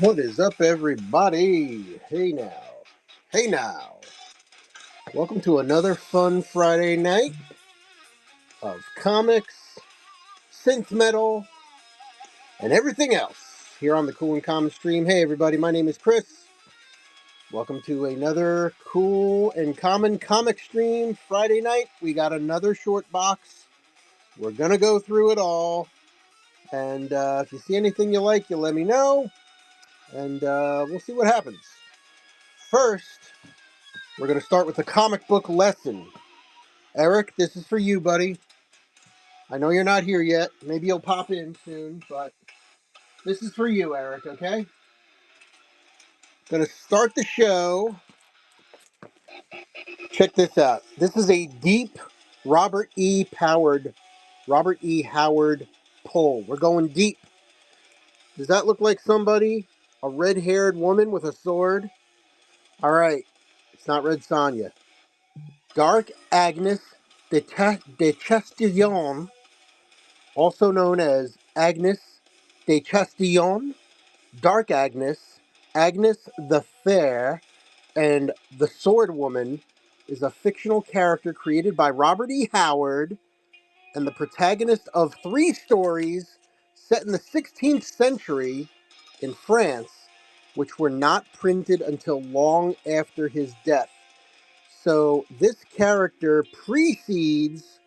What is up, everybody? Hey now. Hey now. Welcome to another fun Friday night of comics, synth metal, and everything else here on the Cool and Common stream. Hey, everybody, my name is Chris. Welcome to another Cool and Common comic stream Friday night. We got another short box. We're going to go through it all. And if you see anything you like, you let me know. And we'll see what happens. First, we're going to start with the comic book lesson. Eric, this is for you, buddy. I know you're not here yet. Maybe you'll pop in soon, but this is for you, Eric, okay? Going to start the show. Check this out. This is a deep Robert E. Howard pull. We're going deep. Does that look like somebody? A red-haired woman with a sword? All right. It's not Red Sonja. Dark Agnes de Chastillon, also known as Agnes de Chastillon, Dark Agnes, Agnes the Fair, and the Sword Woman is a fictional character created by Robert E. Howard and the protagonist of three stories set in the 16th century in France, which were not printed until long after his death. So this character precedes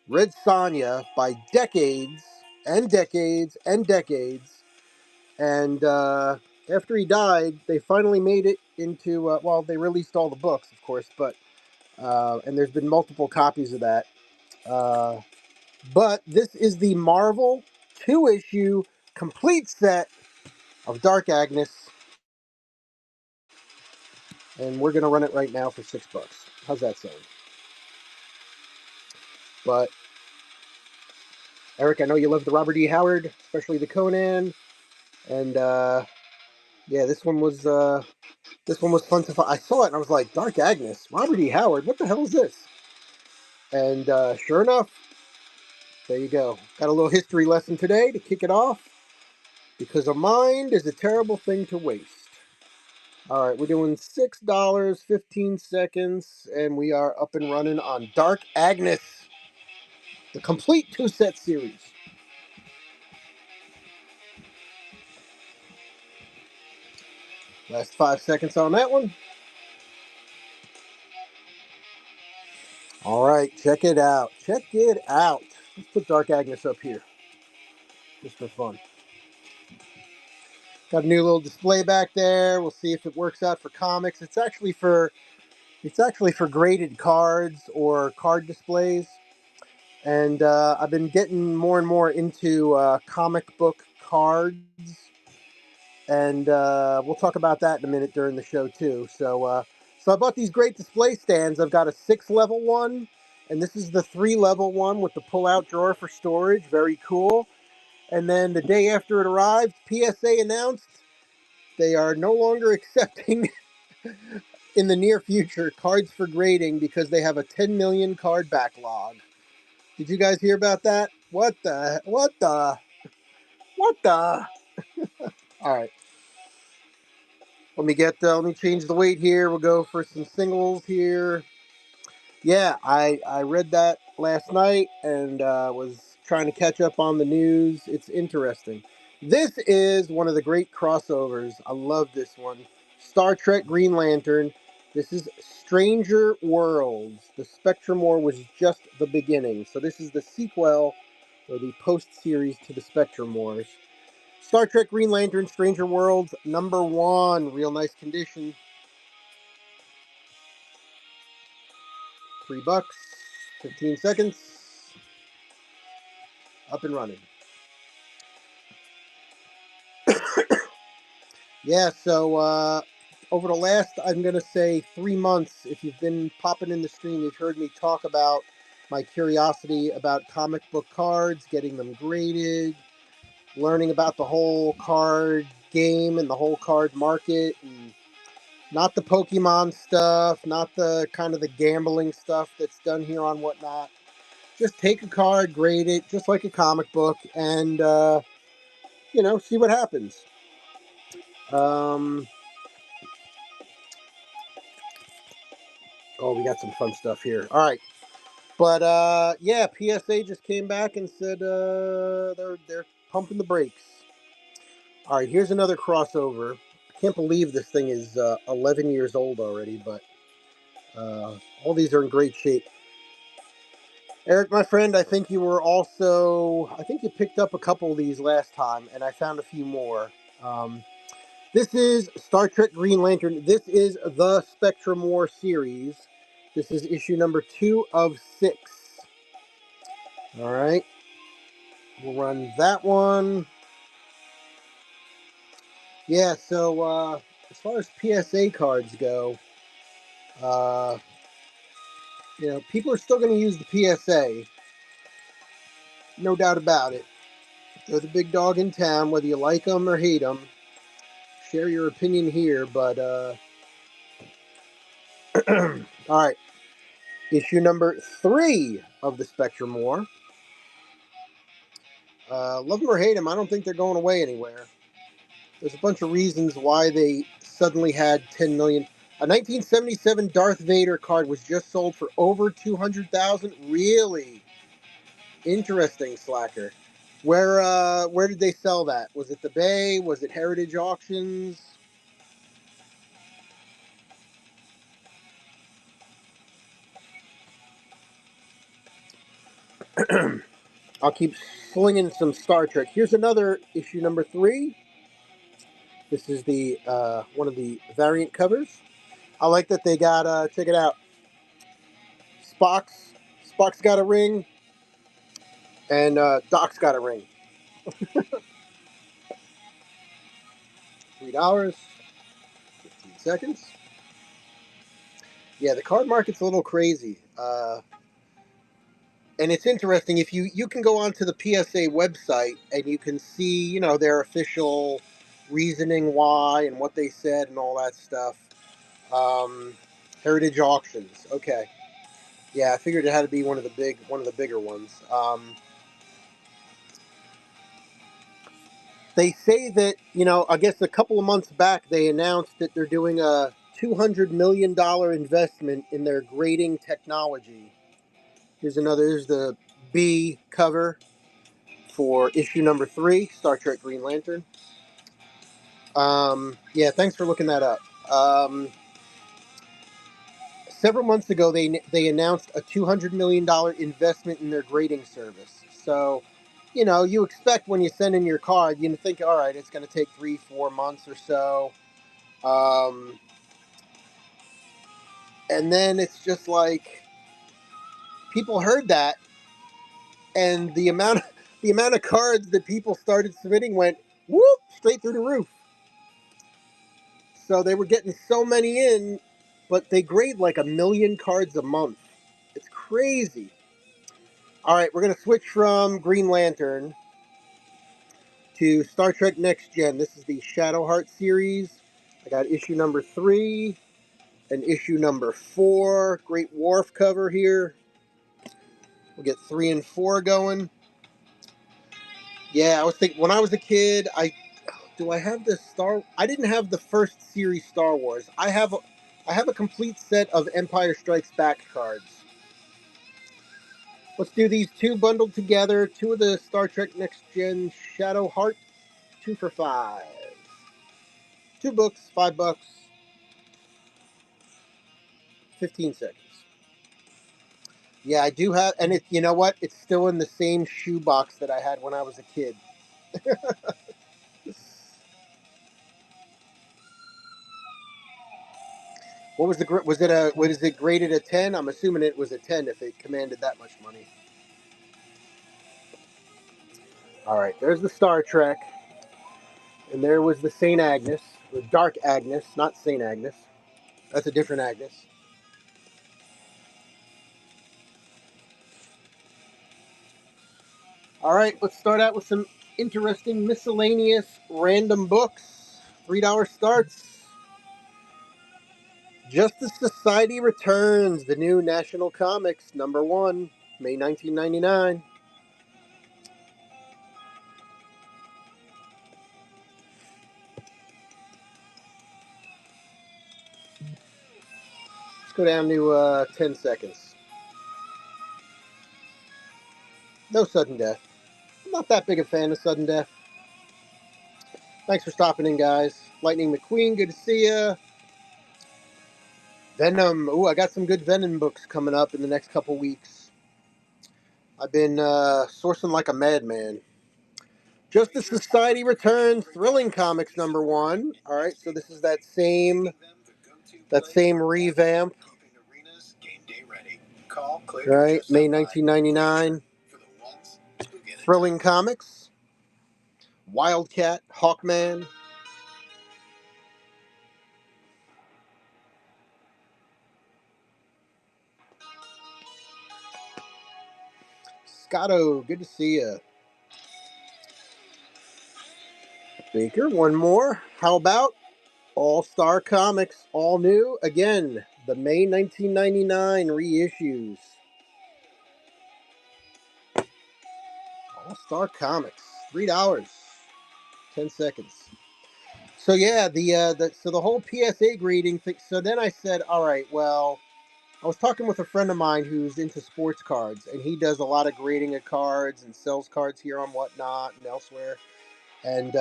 Red Sonja by decades and decades and decades. And after he died, they finally made it into, well, they released all the books, of course, but, and there's been multiple copies of that. Uh, but this is the Marvel 2-issue complete set of Dark Agnes, and we're going to run it right now for $6. How's that sound? But, Eric, I know you love the Robert E. Howard, especially the Conan, and yeah, this one was fun to find. I saw it and I was like, Dark Agnes, Robert E. Howard, what the hell is this? And sure enough, there you go. Got a little history lesson today to kick it off because a mind is a terrible thing to waste. All right, we're doing $6, 15 seconds, and we are up and running on Dark Agnes, the complete two-set series. Last 5 seconds on that one. All right, check it out. Check it out. Let's put Dark Agnes up here just for fun. Got a new little display back there. We'll see if it works out for comics. It's actually for graded cards or card displays. And I've been getting more and more into comic book cards, and we'll talk about that in a minute during the show too. So I bought these great display stands. I've got a 6-level one, and this is the 3-level one with the pull-out drawer for storage. Very cool. And then the day after it arrived, PSA announced they are no longer accepting in the near future cards for grading because they have a 10 million card backlog. Did you guys hear about that? What the? All right. Let me change the weight here. We'll go for some singles here. Yeah, I read that last night and was trying to catch up on the news. It's interesting. This is one of the great crossovers. I love this one. Star Trek Green Lantern. This is Stranger Worlds. The Spectrum War was just the beginning. So this is the sequel or the post series to the Spectrum Wars. Star Trek Green Lantern Stranger Worlds #1. Real nice condition. $3. 15 seconds. Up and running. Yeah, so over the last, I'm going to say 3 months, if you've been popping in the stream, you've heard me talk about my curiosity about comic book cards, getting them graded, learning about the whole card game and the whole card market, and not the Pokemon stuff, not the kind of the gambling stuff that's done here on Whatnot. Just take a card, grade it, just like a comic book, and, see what happens. Oh, we got some fun stuff here. All right. But yeah, PSA just came back and said they're pumping the brakes. All right, here's another crossover. I can't believe this thing is 11 years old already, but all these are in great shape. Eric, my friend, I think you were also, I think you picked up a couple of these last time, and I found a few more. Um, this is Star Trek Green Lantern. This is the Spectrum War series. This is issue number 2 of 6. All right, we'll run that one. Yeah, so as far as PSA cards go, uh, people are still going to use the PSA, no doubt about it. They're the big dog in town, whether you like them or hate them. Share your opinion here, but all right. Issue number 3 of the Spectrum War. Love them or hate them, I don't think they're going away anywhere. There's a bunch of reasons why they suddenly had 10 million. A 1977 Darth Vader card was just sold for over 200,000. Really interesting, Slacker. Where did they sell that? Was it the Bay? Was it Heritage Auctions? I'll keep slinging some Star Trek. Here's another issue number 3. This is the one of the variant covers. I like that they got check it out. Spock's got a ring, and Doc's got a ring. $3, 15 seconds. Yeah, the card market's a little crazy. And it's interesting if you can go onto the PSA website and you can see their official reasoning why and what they said and all that stuff. Um, Heritage Auctions. Okay. Yeah, I figured it had to be one of the bigger ones. They say that I guess a couple of months back they announced that they're doing a $200 million investment in their grading technology. Here's the B cover for issue number 3, Star Trek Green Lantern. Yeah, thanks for looking that up. Several months ago, they announced a $200 million investment in their grading service. So, you expect when you send in your card, you think, all right, it's going to take 3-4 months or so, and then it's just like people heard that, and the amount of cards that people started submitting went whoop straight through the roof. So they were getting so many in, but they grade like 1 million cards a month. It's crazy. All right, we're going to switch from Green Lantern to Star Trek Next Gen. This is the Shadowheart series. I got issue number 3 and issue number 4. Great Wharf cover here. We'll get 3 and 4 going. Yeah, I was thinking when I was a kid, I have the Star. I didn't have the first series Star Wars. I have a complete set of Empire Strikes Back cards. Let's do these two bundled together. 2 of the Star Trek Next Gen Shadowheart. 2 for 5. 2 books, $5. 15 seconds. Yeah, I do have, and you know what? It's still in the same shoebox that I had when I was a kid. What was was it graded a 10? I'm assuming it was a 10 if it commanded that much money. All right, there's the Star Trek, and there was the Saint Agnes, the Dark Agnes, not Saint Agnes. That's a different Agnes. All right, let's start out with some interesting miscellaneous random books. $3 starts. Justice Society Returns, the new National Comics, number 1, May 1999. Let's go down to 10 seconds. No sudden death. I'm not that big a fan of sudden death. Thanks for stopping in, guys. Lightning McQueen, good to see ya. Venom. Ooh, I got some good Venom books coming up in the next couple weeks. I've been sourcing like a madman. Justice Society Returns, Thrilling Comics #1. All right, so this is that same revamp. Right, May 1999. Thrilling Comics, Wildcat, Hawkman. Scotto, good to see you. Baker, one more. How about All-Star Comics, all new? Again, the May 1999 reissues. All-Star Comics, $3, 10 seconds. So yeah, the whole PSA grading thing. So then I said, all right, well, I was talking with a friend of mine who's into sports cards, and he does a lot of grading of cards and sells cards here on Whatnot and elsewhere. And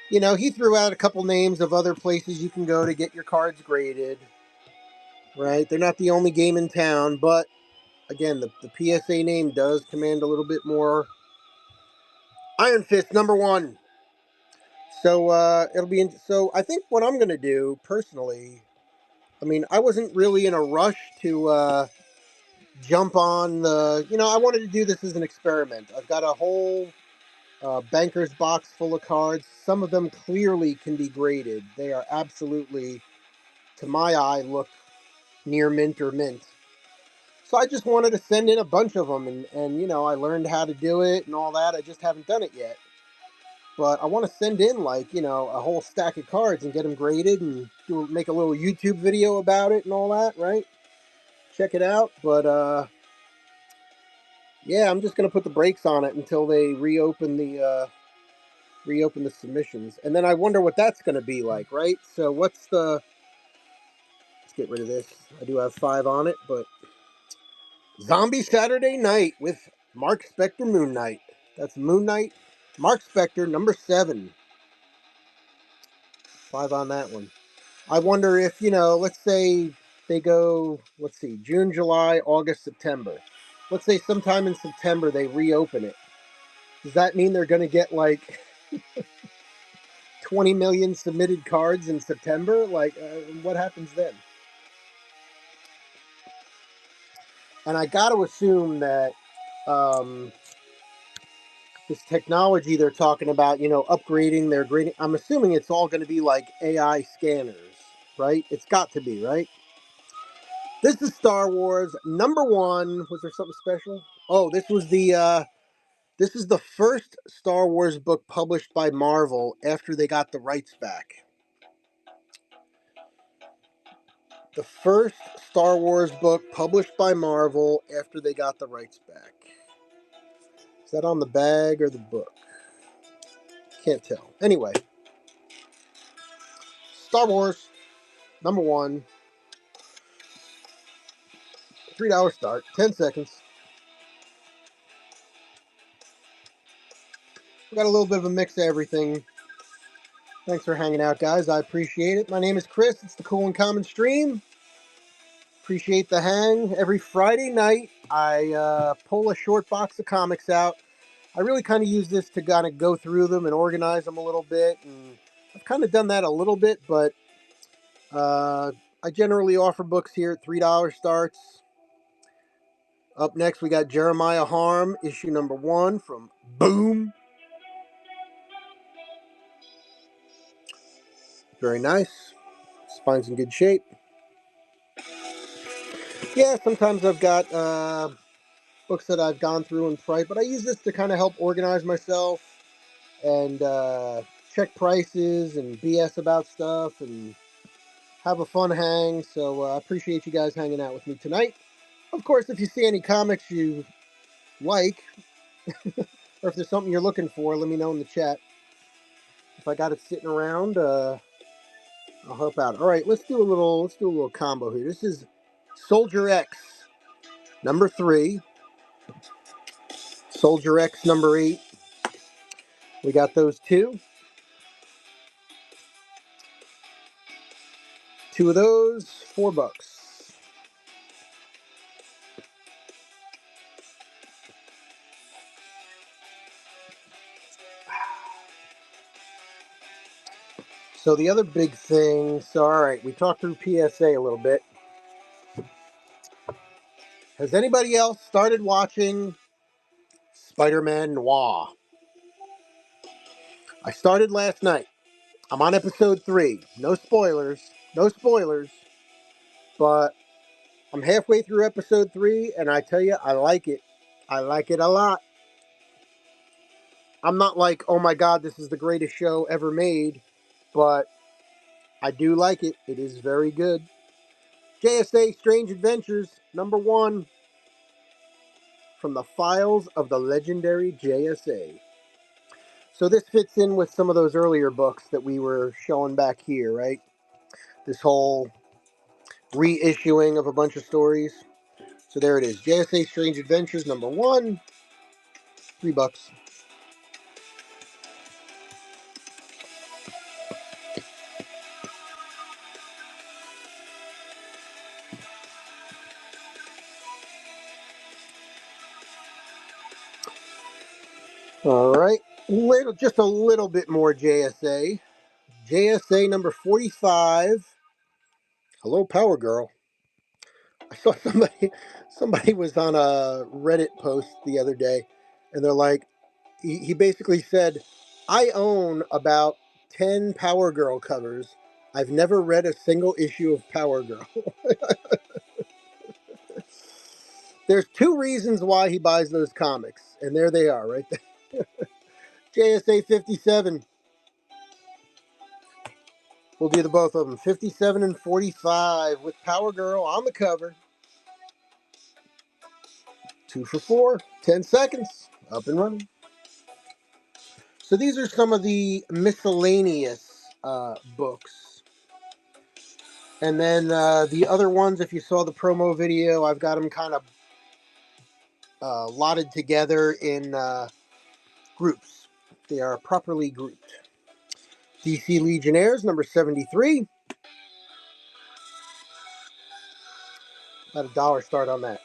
he threw out a couple names of other places you can go to get your cards graded. Right, they're not the only game in town, but again, the PSA name does command a little bit more. Iron Fist #1. So it'll be so. I think what I'm gonna do personally. I mean, I wasn't really in a rush to jump on the. I wanted to do this as an experiment. I've got a whole banker's box full of cards. Some of them clearly can be graded. They are absolutely, to my eye, look near mint or mint. So I just wanted to send in a bunch of them, and I learned how to do it and all that. I just haven't done it yet. But I want to send in a whole stack of cards and get them graded and make a little YouTube video about it and all that, right? Check it out. But yeah, I'm just gonna put the brakes on it until they reopen the submissions, and then I wonder what that's gonna be like, right? So let's get rid of this. I do have 5 on it, but Zombie Saturday Night with Mark Spector Moon Knight. That's Moon Knight, Mark Spector, #7. 5 on that one. I wonder if, let's say they go, let's see, June, July, August, September. Let's say sometime in September they reopen it. Does that mean they're going to get like 20 million submitted cards in September? Like, what happens then? And I got to assume that this technology they're talking about, upgrading their grading, I'm assuming it's all going to be like AI scanners, right? It's got to be, right? This is Star Wars #1. Was there something special? Oh, this is the first Star Wars book published by Marvel after they got the rights back. The first Star Wars book published by Marvel after they got the rights back. Is that on the bag or the book? Can't tell. Anyway, Star Wars #1. $3 start. 10 seconds. We got a little bit of a mix of everything. Thanks for hanging out, guys. I appreciate it. My name is Chris. It's the Cool and Common Stream. Appreciate the hang. Every Friday night, I pull a short box of comics out. I really kind of use this to kind of go through them and organize them a little bit. And I've kind of done that a little bit, but I generally offer books here at $3 starts. Up next, we got Jeremiah Harm, issue #1 from Boom. Very nice. Spine's in good shape. Yeah, sometimes I've got books that I've gone through and priced, but I use this to kind of help organize myself and check prices and BS about stuff and have a fun hang. So I appreciate you guys hanging out with me tonight. Of course, if you see any comics you like, or if there's something you're looking for, let me know in the chat. If I got it sitting around, I'll help out. All right, let's do a little combo here. This is Soldier X number 3, Soldier X number 8. We got those two. Two of those, $4. So the other big thing, so all right, we talked through PSA a little bit. Has anybody else started watching Spider-Man Noir? I started last night. I'm on episode 3. No spoilers. No spoilers. But I'm halfway through episode 3, and I tell you, I like it. I like it a lot. I'm not like, oh my god, this is the greatest show ever made, but I do like it. It is very good. JSA Strange Adventures, number 1, from the files of the legendary JSA. So this fits in with some of those earlier books that we were showing back here, right? This whole reissuing of a bunch of stories. So there it is. JSA Strange Adventures, number 1, $3. All right. Just a little bit more JSA. JSA number 45. Hello, Power Girl. I saw somebody was on a Reddit post the other day, and they're like, he basically said, I own about 10 Power Girl covers. I've never read a single issue of Power Girl. There's 2 reasons why he buys those comics, and there they are, right there. JSA 57. We'll do the both of them. 57 and 45 with Power Girl on the cover. 2 for 4. 10 seconds. Up and running. So these are some of the miscellaneous books. And then the other ones, if you saw the promo video, I've got them kind of lotted together in groups. They are properly grouped. DC Legionnaires, number 73. About $1 start on that.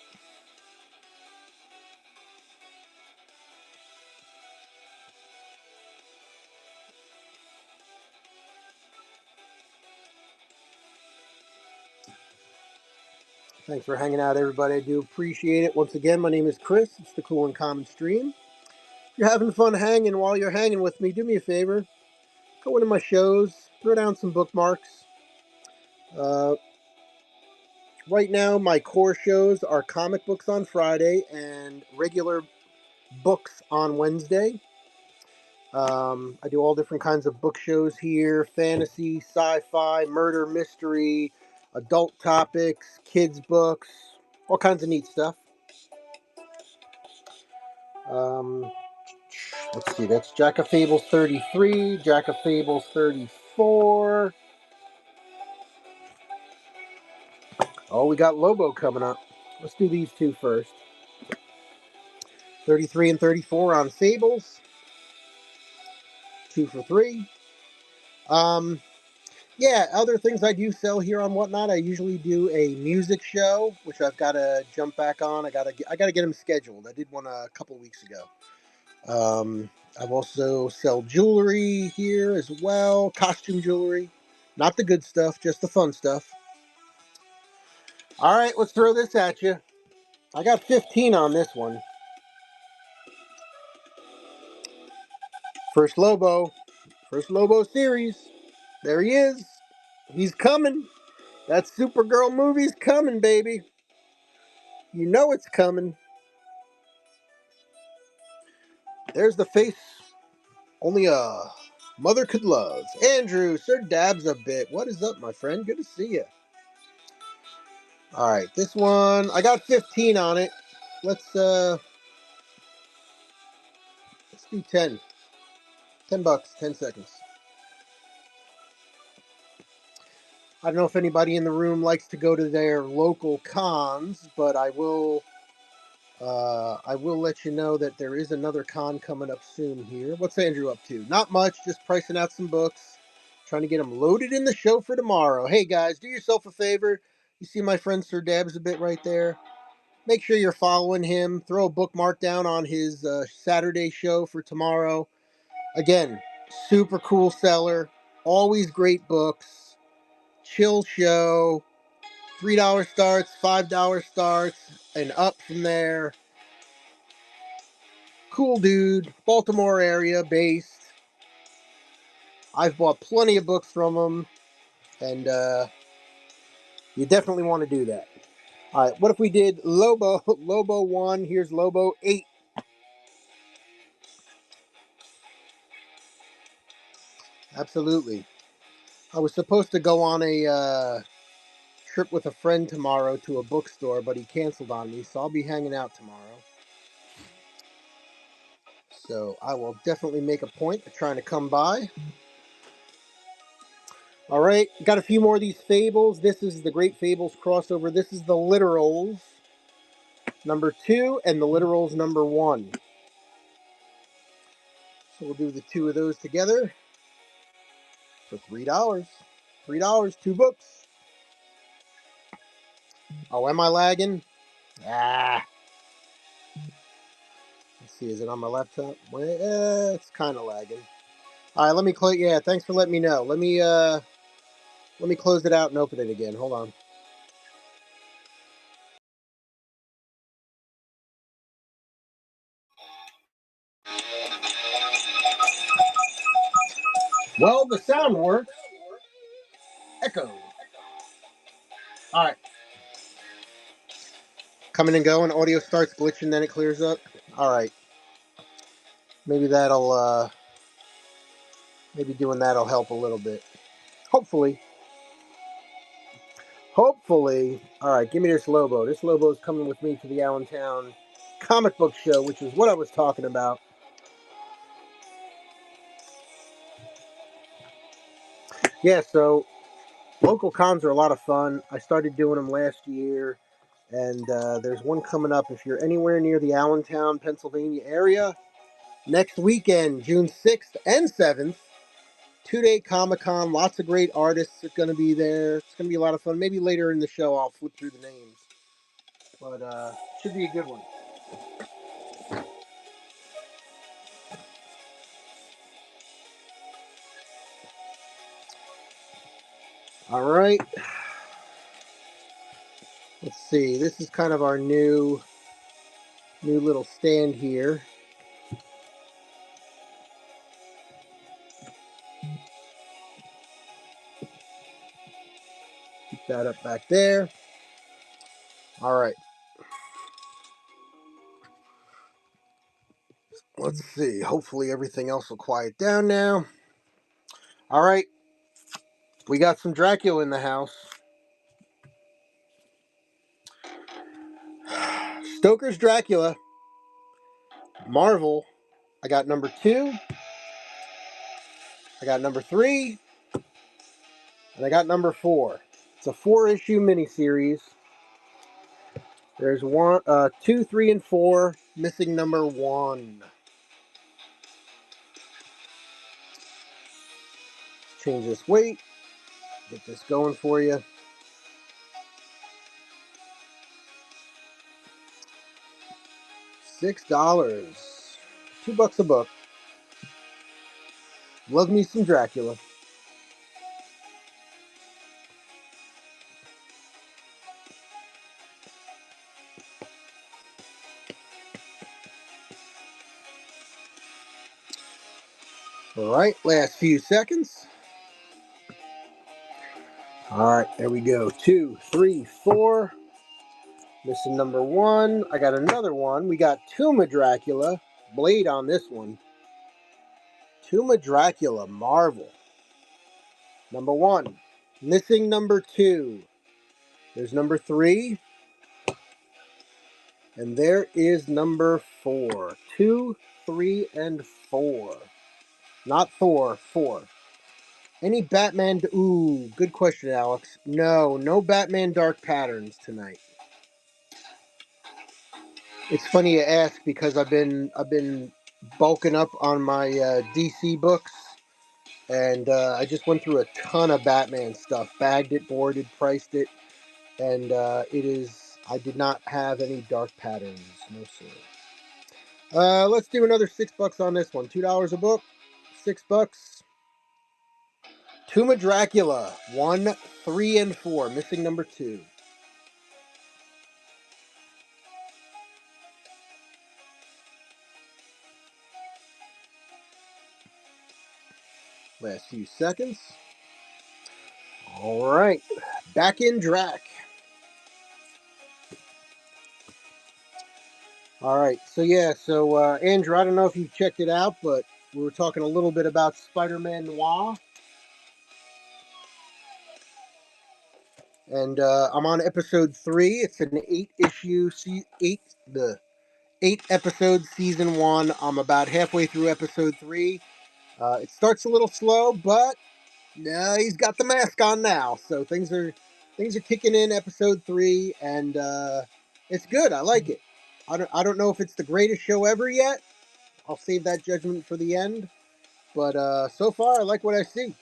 Thanks for hanging out, everybody. I do appreciate it. Once again, my name is Chris. It's the Cool and Common Stream. If you're having fun hanging while you're hanging with me, do me a favor. Go into my shows. Throw down some bookmarks. Uh, right now, my core shows are comic books on Friday and regular books on Wednesday. I do all different kinds of book shows here: fantasy, sci-fi, murder, mystery, adult topics, kids books, all kinds of neat stuff. Um, let's see, that's Jack of Fables 33, Jack of Fables 34. Oh, we got Lobo coming up. Let's do these two first. 33 and 34 on Fables. 2 for 3. Um, yeah, other things I do sell here on Whatnot. I usually do a music show, which I've got to jump back on. I gotta get them scheduled. I did one a couple weeks ago. I've also sell jewelry here as well, costume jewelry. Not the good stuff, just the fun stuff. All right, let's throw this at you. I got 15 on this one. First Lobo series. There he is. He's coming. That Supergirl movie's coming, baby. You know it's coming. There's the face only a mother could love. Andrew, Sir Dabs a bit. What is up, my friend? Good to see you. All right, this one I got 15 on it. Let's do 10. $10, 10 seconds. I don't know if anybody in the room likes to go to their local cons, but I will let you know that there is another con coming up soon here. What's Andrew up to? Not much, just pricing out some books, trying to get them loaded in the show for tomorrow. Hey guys, do yourself a favor. You see my friend Sir Dabs a bit right there? Make sure you're following him. Throw a bookmark down on his Saturday show for tomorrow. Again, super cool seller. Always great books. Chill show. $3 starts, $5 starts, and up from there. Cool dude, Baltimore area based. I've bought plenty of books from him, and you definitely want to do that. All right, what if we did Lobo, Lobo 1, here's Lobo 8. Absolutely. I was supposed to go on a trip with a friend tomorrow to a bookstore, but he canceled on me, so I'll be hanging out tomorrow. So I will definitely make a point of trying to come by. All right, got a few more of these fables. This is the Great Fables crossover. This is the Literals number 2 and the Literals number 1. So we'll do the two of those together for $3. $3, 2 books. Oh, am I lagging? Ah. Let's see, is it on my laptop? Well, it's kind of lagging. All right, let me close. Yeah, thanks for letting me know. Let me close it out and open it again. Hold on. Well, the sound works. Echo. All right. Coming and going. Audio starts glitching, then it clears up. All right. Maybe maybe doing that'll help a little bit. Hopefully. Hopefully. All right, give me this Lobo. This Lobo is coming with me to the Allentown comic book show, which is what I was talking about. Yeah, so local cons are a lot of fun. I started doing them last year, and there's one coming up if you're anywhere near the Allentown, Pennsylvania area. Next weekend, June 6th and 7th, 2-day Comic Con. Lots of great artists are going to be there. It's going to be a lot of fun. Maybe later in the show I'll flip through the names. But should be a good one. All right. Let's see. This is kind of our new little stand here. Keep that up back there. All right. Let's see. Hopefully everything else will quiet down now. All right. We got some Dracula in the house. Stoker's Dracula. Marvel. I got number 2. I got number 3. And I got number 4. It's a 4-issue miniseries. There's 2, 3, and 4. Missing number 1. Change this weight. Get this going for you. $6. $2 a book. Love me some Dracula. All right, last few seconds. All right, there we go. 2, 3, 4. Missing number 1. I got another one. We got Tomb of Dracula. Blade on this one. Tomb of Dracula, Marvel. Number 1. Missing number 2. There's number 3. And there is number 4. 2, 3, and 4. Not Thor, 4. Any Batman? Ooh, good question, Alex. No Batman Dark Patterns tonight. It's funny you ask because I've been bulking up on my DC books, and I just went through a ton of Batman stuff, bagged it, boarded, priced it, and it is. I did not have any Dark Patterns, no sir. Let's do another $6 on this one. $2 a book, $6. Tomb of Dracula, 1, 3, and 4. Missing number 2. Last few seconds. All right, back in Drac. All right, so Andrew, I don't know if you've checked it out, but we were talking a little bit about Spider-Man Noir, and I'm on episode 3. It's an 8-issue, 8-episode season 1. I'm about halfway through episode 3. It starts a little slow, but no, he's got the mask on now, so things are kicking in episode 3, and it's good. I like it. I don't know if it's the greatest show ever yet. I'll save that judgment for the end. But so far, I like what I see.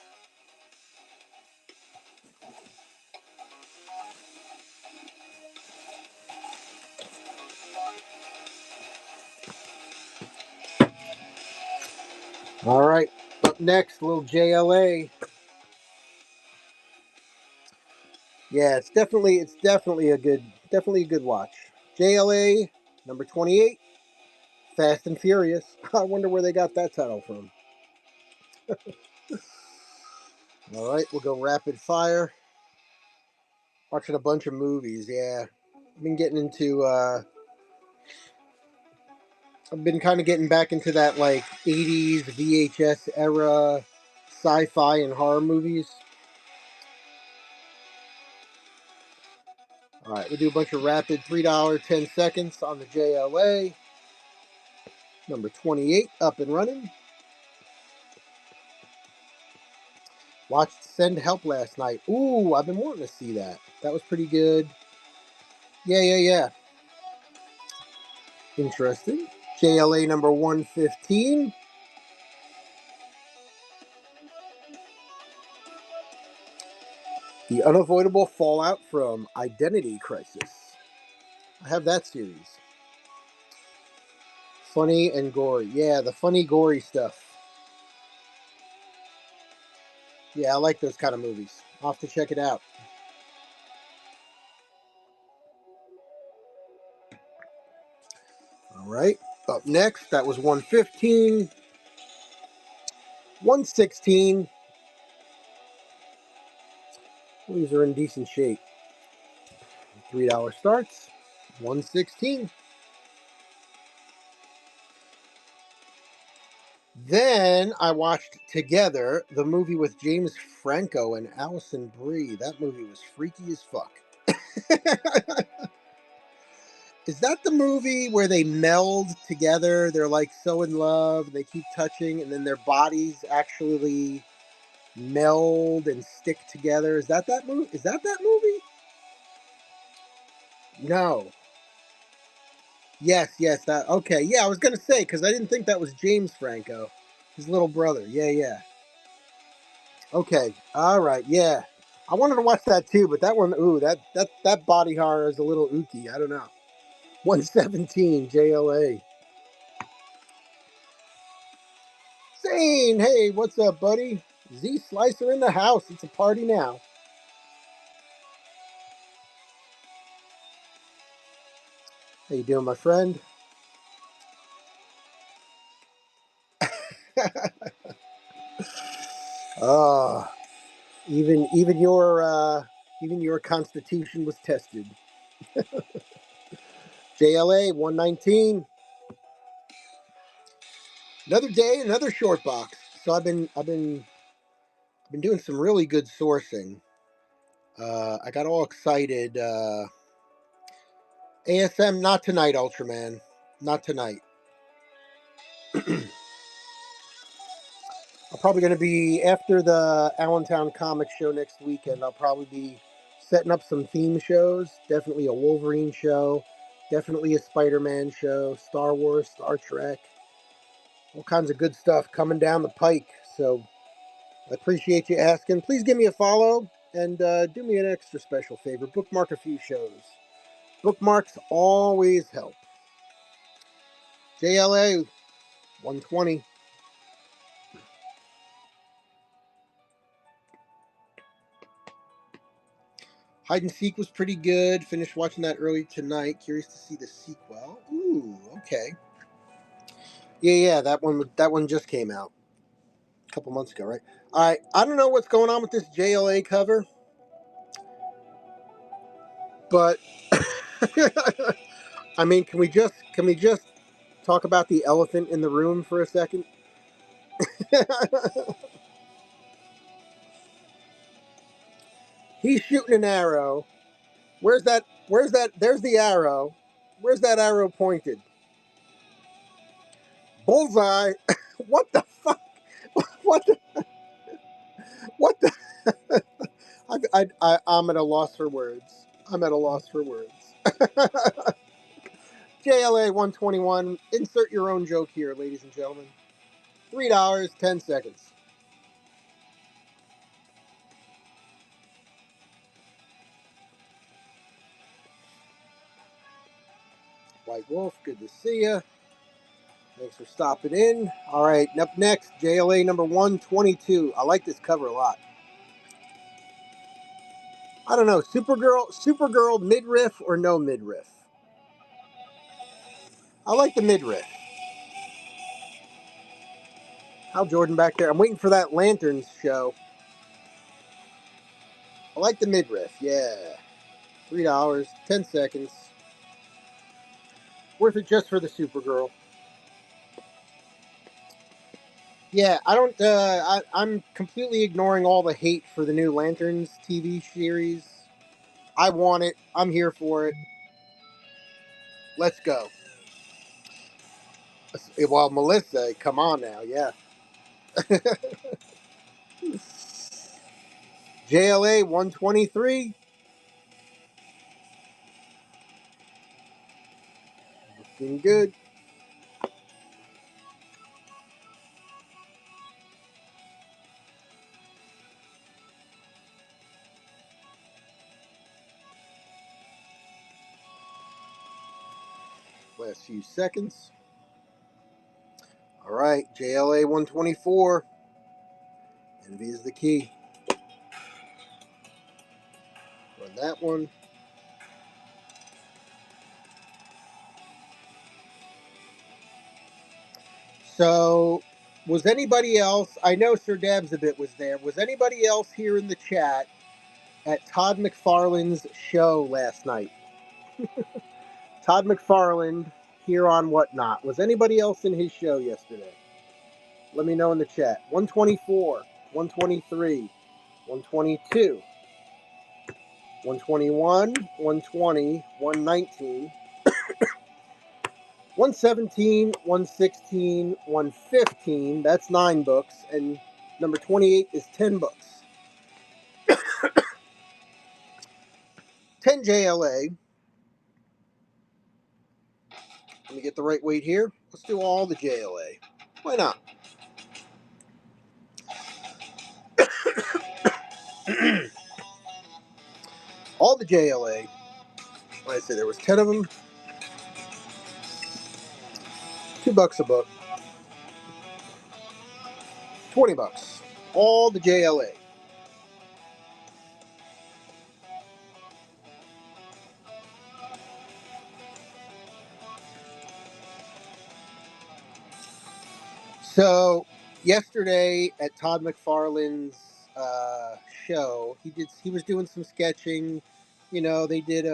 All right, up next, little JLA. Yeah, it's definitely a good watch. JLA number 28, Fast and Furious. I wonder where they got that title from. All right, we'll go rapid fire. Watching a bunch of movies. Yeah, I've been getting into. I've been kind of getting back into that like '80s VHS era sci-fi and horror movies. All right, we'll do a bunch of rapid $3 10 seconds on the JLA. Number 28 up and running. Watched Send Help last night. Ooh, I've been wanting to see that. That was pretty good. Yeah. Interesting. JLA number 115. The unavoidable fallout from Identity Crisis. I have that series. Funny and gory. Yeah, the funny, gory stuff. Yeah, I like those kind of movies. I'll have to check it out. All right. Up next, that was 115. 116. These are in decent shape. $3 starts. 116. Then I watched Together, the movie with James Franco and Allison Brie. That movie was freaky as fuck. Is that the movie where they meld together? They're like so in love, they keep touching, and then their bodies actually meld and stick together. Is that movie? Is that movie? No. Yes, that. Okay, yeah, I was gonna say because I didn't think that was James Franco, his little brother. Yeah. Okay, all right, yeah. I wanted to watch that too, but that one, ooh, that body horror is a little ooky. I don't know. 117 JLA. Zane, hey, what's up, buddy? Z Slicer in the house. It's a party now. How you doing, my friend? Oh, even your constitution was tested. JLA 119. Another day, another short box. So I've been doing some really good sourcing. I got all excited. ASM, not tonight, Ultraman. Not tonight. I'm probably going to be, after the Allentown Comic Show next weekend, I'll probably be setting up some theme shows. Definitely a Wolverine show, definitely a Spider-Man show, Star Wars, Star Trek, all kinds of good stuff coming down the pike. So I appreciate you asking. Please give me a follow and do me an extra special favor. Bookmark a few shows. Bookmarks always help. JLA 120. Hide and Seek was pretty good. Finished watching that early tonight. Curious to see the sequel. Ooh, okay. Yeah, that one just came out a couple months ago, right? All right. I don't know what's going on with this JLA cover, but I mean, can we just talk about the elephant in the room for a second? He's shooting an arrow. Where's that? Where's that? There's the arrow. Where's that arrow pointed? Bullseye. What the fuck? What the? What the? I'm at a loss for words. I'm at a loss for words. JLA 121. Insert your own joke here, ladies and gentlemen. $3, 10 seconds. White Wolf, good to see you. Thanks for stopping in. All right, up next, JLA number 122. I like this cover a lot. I don't know, Supergirl midriff or no midriff? I like the midriff. Hal Jordan back there. I'm waiting for that Lanterns show. I like the midriff. Yeah. $3, 10 seconds. Worth it just for the Supergirl. Yeah, I don't. I'm completely ignoring all the hate for the new Lanterns TV series. I want it. I'm here for it. Let's go. Well, Melissa, come on now. Yeah. JLA 123. Looking good. Last few seconds. All right, JLA 124. Envy is the key. Run that one. So, was anybody else? I know Sir Dabs a bit was there. Was anybody else here in the chat at Todd McFarlane's show last night? Todd McFarlane here on Whatnot. Was anybody else in his show yesterday? Let me know in the chat. 124, 123, 122, 121, 120, 119, 117, 116, 115. That's 9 books. And number 28 is 10 books. 10 JLA. Let me get the right weight here. Let's do all the JLA. Why not? All the JLA. Like I said, there was 10 of them. $2 a book. 20 bucks. All the JLA. So yesterday at Todd McFarlane's show, he was doing some sketching. You know, they did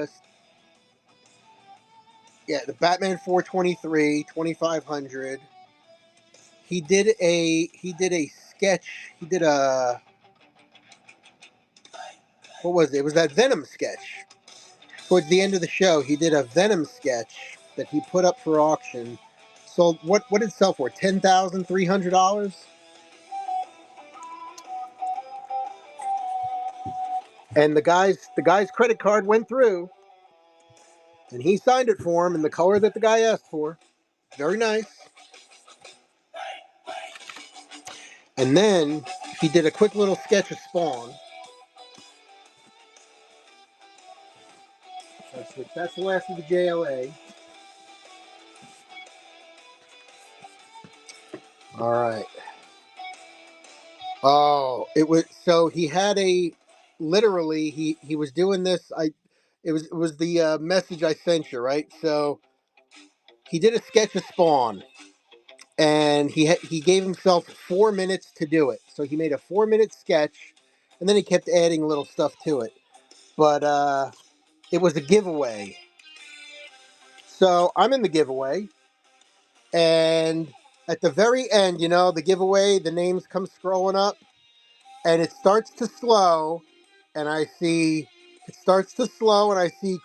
the Batman 423, 2500. He did a sketch. He did a what was it? It was that Venom sketch. Towards the end of the show, he did a Venom sketch that he put up for auction. So what did it sell for? $10,300. And the guy's credit card went through, and he signed it for him in the color that the guy asked for. Very nice. And then he did a quick little sketch of Spawn. That's the last of the JLA. All right. Oh, it was so he had a literally he was doing this. It was the message I sent you, right? So he did a sketch of Spawn, and he gave himself 4 minutes to do it. So he made a 4 minute sketch, and then he kept adding little stuff to it. But it was a giveaway. So I'm in the giveaway, and at the very end, the giveaway, the names come scrolling up, and it starts to slow, and I see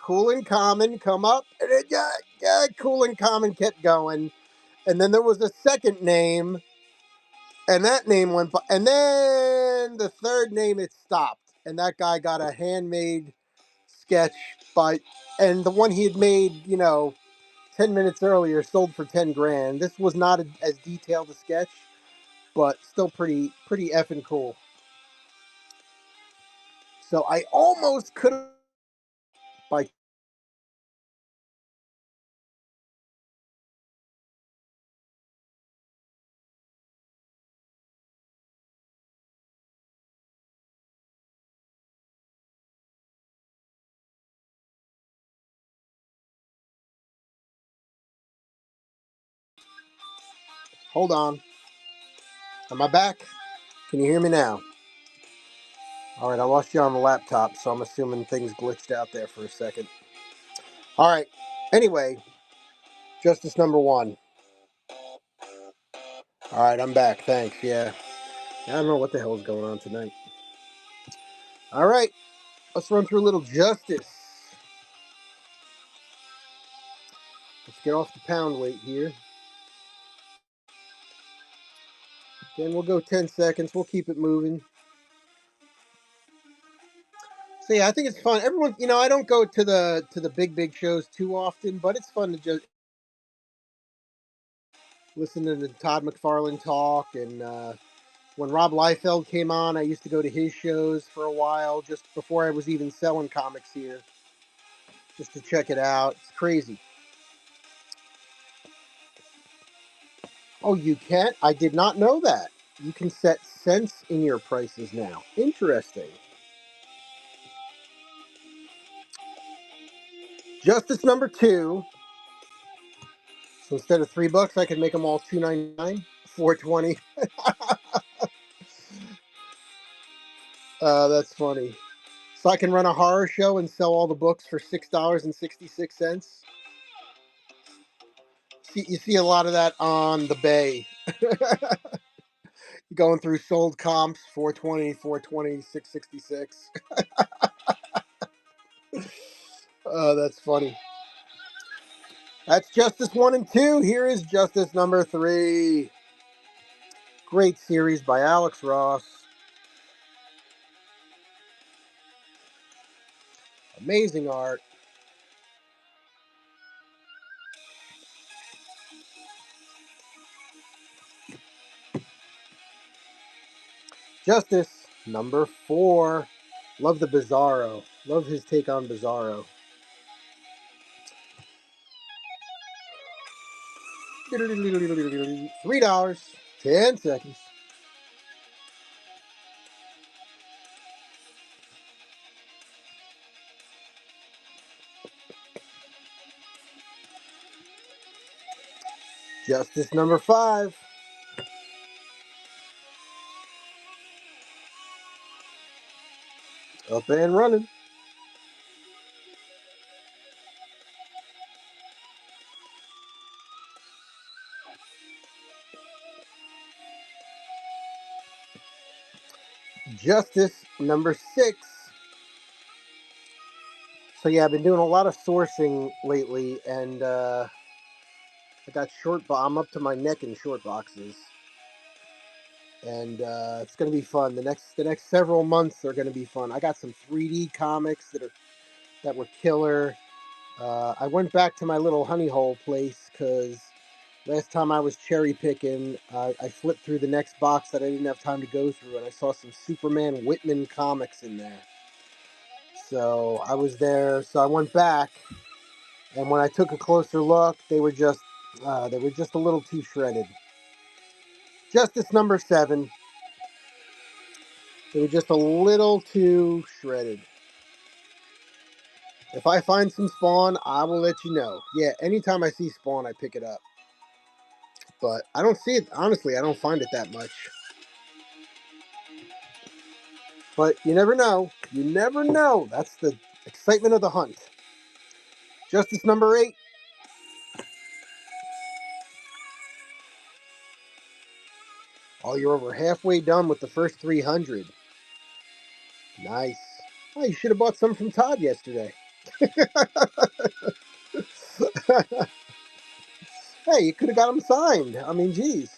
Cool and Common come up, and Cool and Common kept going, and then there was a second name, and that name went by, and then the third name it stopped, and that guy got a handmade sketch by, and the one he had made, 10 minutes earlier sold for 10 grand. This was not as detailed a sketch, but still pretty effing cool. So I almost could have by hold on. Am I back? Can you hear me now? All right, I lost you on the laptop, so I'm assuming things glitched out there for a second. All right. Anyway, Justice number one. All right, I'm back. Thanks. Yeah. I don't know what the hell is going on tonight. All right, let's run through a little Justice. Let's get off the pound weight here. Then we'll go 10 seconds. We'll keep it moving. So yeah, I think it's fun. Everyone, I don't go to the big shows too often, but it's fun to just listen to Todd McFarlane talk. And when Rob Liefeld came on, I used to go to his shows for a while, just before I was even selling comics here, just to check it out. It's crazy. Oh, you can? I did not know that. You can set cents in your prices now. Interesting. Justice number two. So instead of $3, I could make them all $2.99, $4.20. That's funny. So I can run a horror show and sell all the books for $6.66. You see a lot of that on the Bay. Going through sold comps, 420, 420, 666. That's funny. That's Justice 1 and 2. Here is Justice number 3. Great series by Alex Ross. Amazing art. Justice number 4. Love the Bizarro. Love his take on Bizarro. $3. 10 seconds. Justice number 5. Up and running. Justice number 6. So yeah, I've been doing a lot of sourcing lately, and I got I'm up to my neck in short boxes. and it's going to be fun. The next several months are going to be fun. I got some 3D comics that were killer. I went back to my little honey hole place because last time I was cherry picking, I flipped through the next box that I didn't have time to go through, and I saw some Superman Whitman comics in there. So I was there. So I went back, and when I took a closer look, they were just a little too shredded. Justice number 7. They were just a little too shredded. If I find some Spawn, I will let you know. Yeah, anytime I see Spawn, I pick it up. But I don't see it, honestly, I don't find it that much. But you never know. You never know. That's the excitement of the hunt. Justice number 8. Oh, you're over halfway done with the first 300. Nice. Oh, you should have bought some from Todd yesterday. Hey, you could have got them signed. I mean, geez.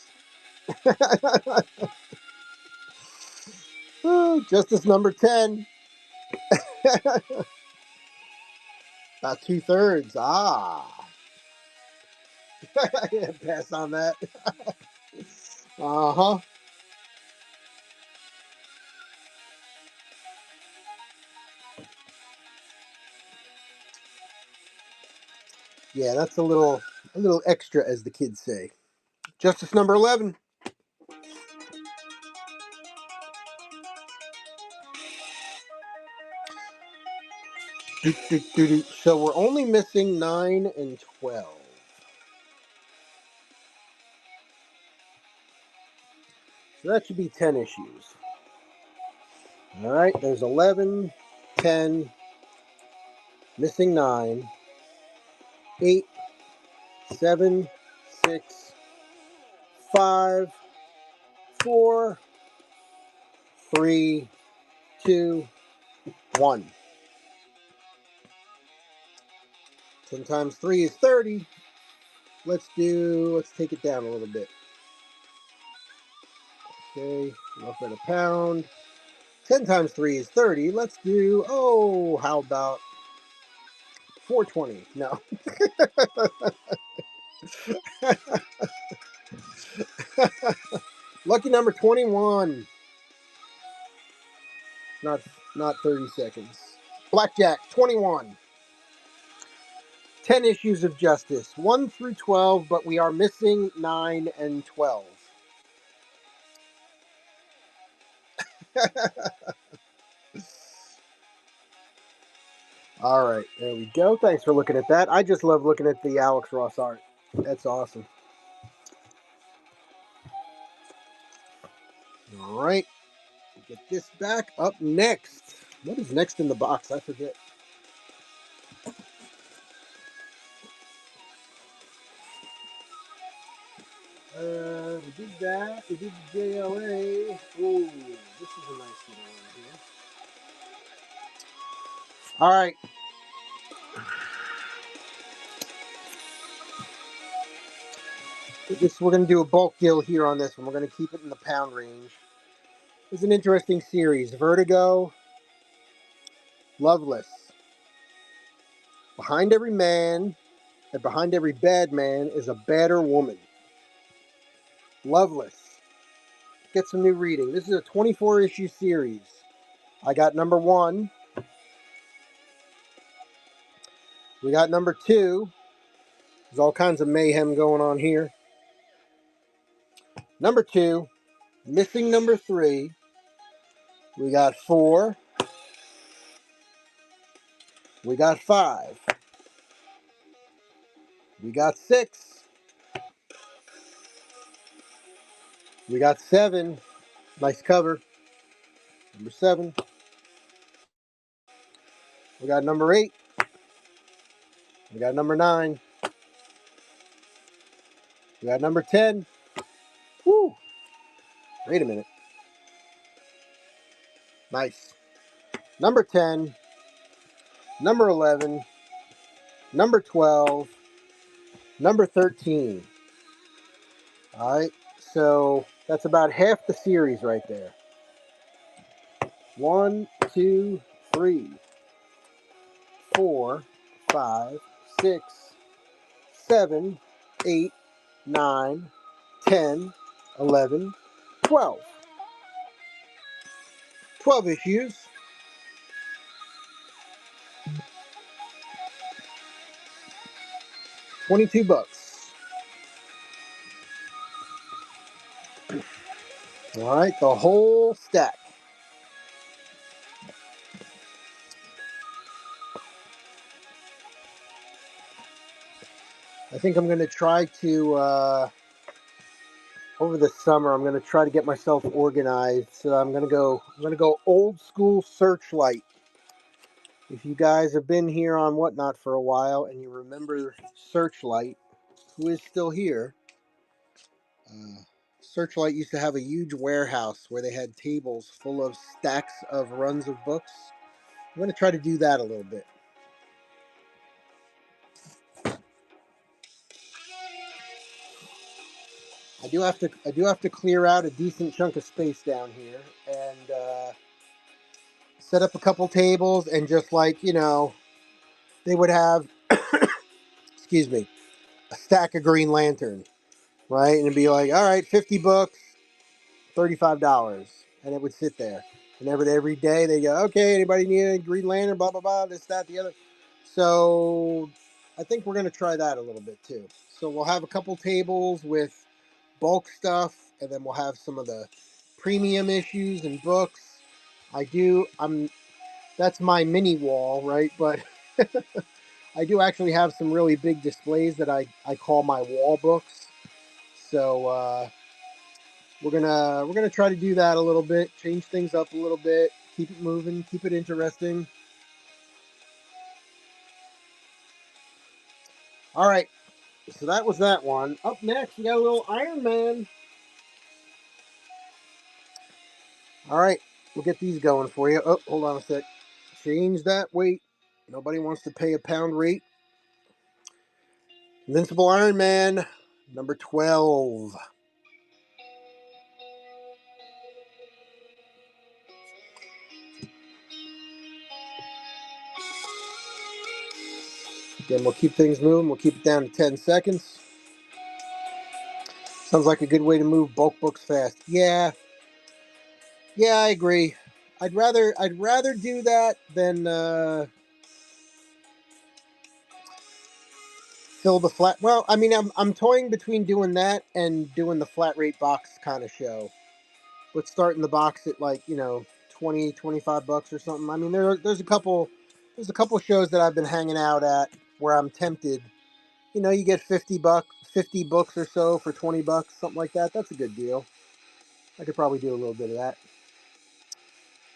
Justice number 10. About 2/3. Ah. Yeah, pass on that. Uh-huh. Yeah, that's a little extra, as the kids say. Justice number 11. So we're only missing 9 and 12. So that should be 10 issues. All right, there's 11, 10, missing 9, 8, 7, 6, 5, 4, 3, 2, 1. 10 times 3 is 30. Let's take it down a little bit. Okay, up at a pound. 10 times 3 is 30. Let's do, how about 420? No. Lucky number 21. Not not 30 seconds. Blackjack 21. 10 issues of Justice. 1 through 12, but we are missing 9 and 12. All right, there we go. Thanks for looking at that. I just love looking at the Alex Ross art. That's awesome. All right, get this back. Up next. What is next in the box? I forget. We did that. We did the JLA. Ooh, this is a nice little one here. All right. We're going to do a bulk deal here on this one. We're going to keep it in the pound range. It's an interesting series. Vertigo, Loveless. Behind every man and behind every bad man is a badder woman. Loveless. Get some new reading. This is a 24 issue series. I got number 1. We got number 2. There's all kinds of mayhem going on here. Number 2. Missing number 3. We got 4. We got 5. We got 6. We got 7. Nice cover. Number 7. We got number 8. We got number 9. We got number 10. Woo! Wait a minute. Nice. Number 10. Number 11. Number 12. Number 13. All right. So That's about half the series right there. 1, 2, 3, 4, 5, 6, 7, 8, 9, 10, 11, 12. 12 issues. 22 bucks. All right, the whole stack. I think I'm going to try to, over the summer, I'm going to try to get myself organized. So I'm going to go old school Searchlight. If you guys have been here on Whatnot for a while and you remember Searchlight, who is still here, Searchlight used to have a huge warehouse where they had tables full of stacks of runs of books. I'm going to try to do that a little bit. I do have to clear out a decent chunk of space down here and set up a couple tables and just like they would have, excuse me, a stack of Green Lantern, right? And it'd be like, all right, 50 books, $35, and it would sit there. And every day they go, okay, anybody need a Green Lantern? Blah blah blah. This, that, the other. So I think we're gonna try that a little bit too. So we'll have a couple tables with bulk stuff, and then we'll have some of the premium issues and books. That's my mini wall, right? But I do actually have some really big displays that I call my wall books. So we're gonna try to do that a little bit, change things up a little bit, keep it moving, keep it interesting. All right, so that was that one. Up next, we got a little Iron Man. All right, we'll get these going for you. Oh, hold on a sec. Change that weight. Nobody wants to pay a pound rate. Invincible Iron Man, number 12. Again, we'll keep things moving. We'll keep it down to 10 seconds. Sounds like a good way to move bulk books fast. Yeah, I agree. I'd rather do that than fill the flat. Well, I mean, I'm toying between doing that and doing the flat rate box kind of show. But starting the box at like 20, 25 bucks or something. I mean, there's a couple shows that I've been hanging out at where I'm tempted. You get 50 books or so for 20 bucks, something like that. That's a good deal. I could probably do a little bit of that.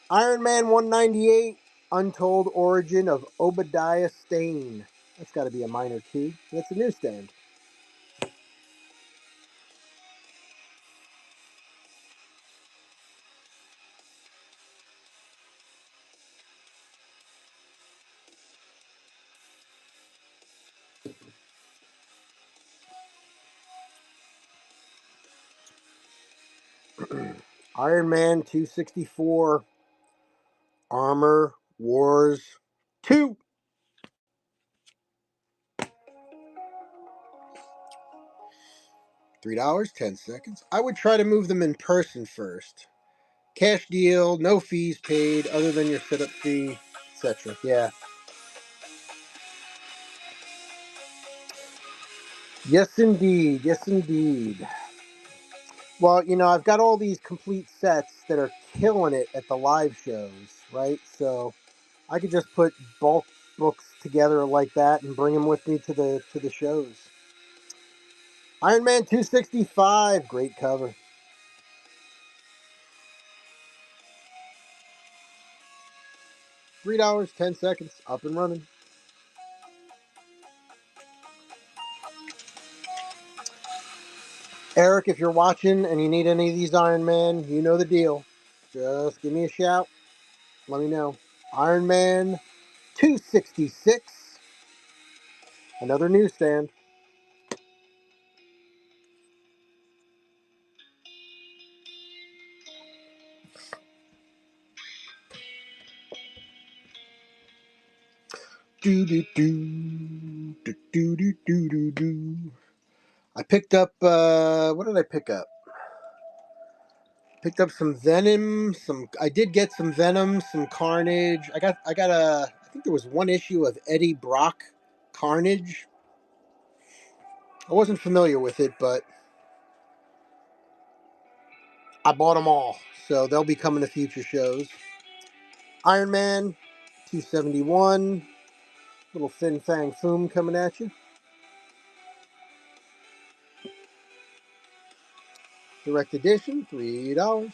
Iron Man 198, Untold Origin of Obadiah Stane. That's got to be a minor key. That's a newsstand. Iron Man 264, Armor Wars 2. $3, 10 seconds. I would try to move them in person first. Cash deal, no fees paid other than your setup fee, etc. Yeah. Yes, indeed. Yes, indeed. Well, I've got all these complete sets that are killing it at the live shows, right? So I could just put bulk books together like that and bring them with me to the shows. Iron Man 265, great cover. $3, 10 seconds, up and running. Eric, if you're watching and you need any of these Iron Man, you know the deal. Just give me a shout. Let me know. Iron Man 266, another newsstand. do do do do do do do do do. I picked up what did I pick up? Picked up some Venom, I did get some Venom, some Carnage. I got I think there was one issue of Eddie Brock Carnage. I wasn't familiar with it, but I bought them all. So they'll be coming to future shows. Iron Man 271, little Fin Fang Foom coming at you. Direct edition, $3.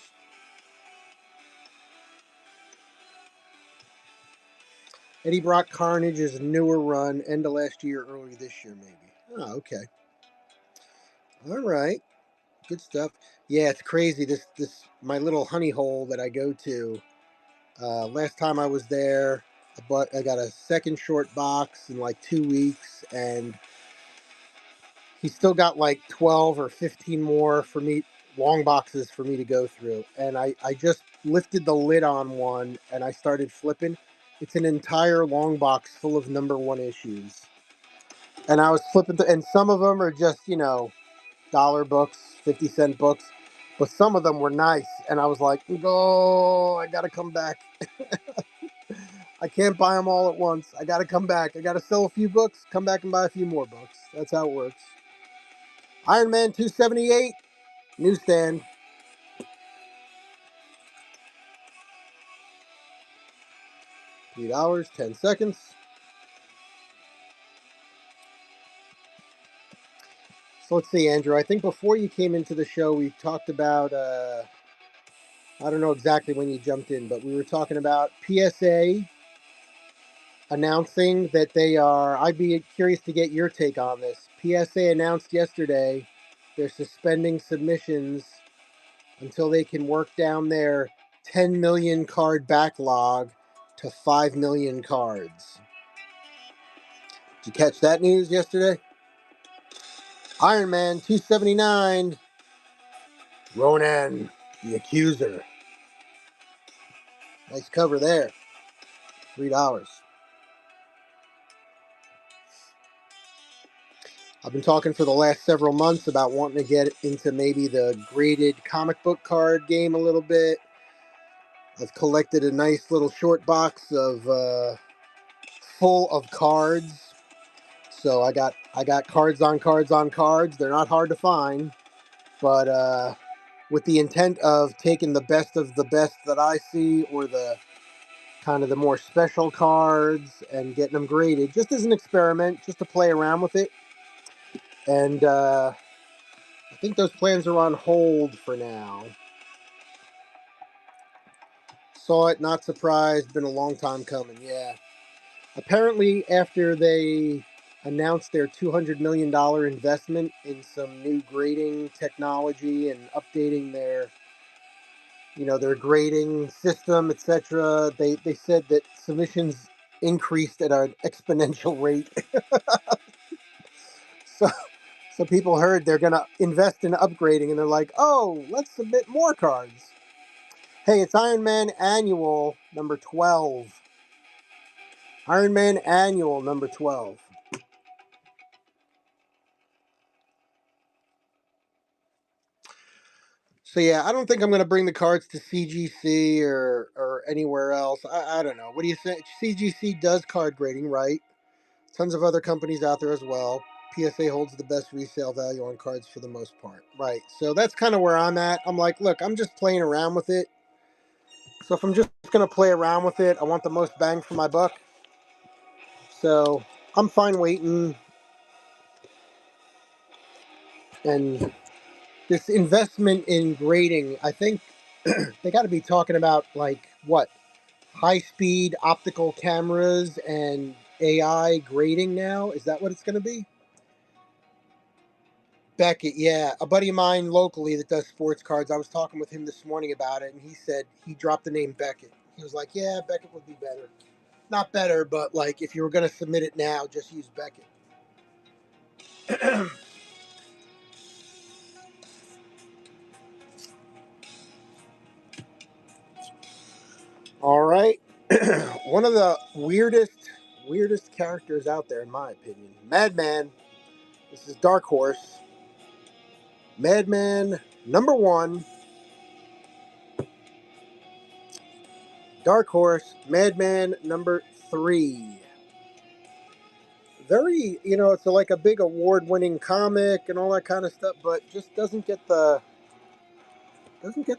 Eddie Brock Carnage is a newer run, end of last year, early this year, maybe. Oh, okay. All right. Good stuff. Yeah, it's crazy. This my little honey hole that I go to. Last time I was there, I got a second short box in like 2 weeks, and he's still got like 12 or 15 more for me, long boxes for me to go through. And I just lifted the lid on one and I started flipping. It's an entire long box full of number one issues. And I was flipping, and some of them are just, dollar books, 50-cent books. But some of them were nice. And I was like, oh, I got to come back. I can't buy them all at once. I got to come back. I got to sell a few books, come back and buy a few more books. That's how it works. Iron Man 278, newsstand. $3, 10 seconds. So let's see, Andrew. I think before you came into the show, we talked about, I don't know exactly when you jumped in, but we were talking about PSA announcing that they are, I'd be curious to get your take on this. PSA announced yesterday they're suspending submissions until they can work down their 10 million card backlog to 5 million cards. Did you catch that news yesterday? Iron Man 279, Ronan the Accuser. Nice cover there. $3. I've been talking for the last several months about wanting to get into maybe the graded comic book card game a little bit. I've collected a nice little short box of full of cards. So I got cards on cards on cards. They're not hard to find, but with the intent of taking the best of the best that I see, or the kind of the more special cards, and getting them graded, just as an experiment, just to play around with it. And I think those plans are on hold for now. Saw it, not surprised. Been a long time coming. Yeah. Apparently, after they announced their $200 million investment in some new grading technology and updating their grading system, etc., they said that submissions increased at an exponential rate. so so people heard they're going to invest in upgrading, and they're like, oh, let's submit more cards. Hey, it's Iron Man Annual number 12. Iron Man Annual number 12. So yeah, I don't think I'm going to bring the cards to CGC or anywhere else. I don't know. What do you think? CGC does card grading, right? Tons of other companies out there as well. PSA holds the best resale value on cards for the most part. Right. So that's kind of where I'm at. I'm like, look, I'm just playing around with it. So if I'm just going to play around with it, I want the most bang for my buck. So I'm fine waiting. And this investment in grading, I think they got to be talking about, like, what? High speed optical cameras and AI grading now? Is that what it's going to be? Beckett, yeah. A buddy of mine locally that does sports cards, I was talking with him this morning about it, and he said he dropped the name Beckett. He was like, yeah, Beckett would be better. Not better, but like if you were going to submit it now, just use Beckett. All right. One of the weirdest. weirdest characters out there, in my opinion. Madman. This is Dark Horse. Madman number 1. Dark Horse. Madman number 3. Very, it's like a big award-winning comic and all that kind of stuff, but just doesn't get the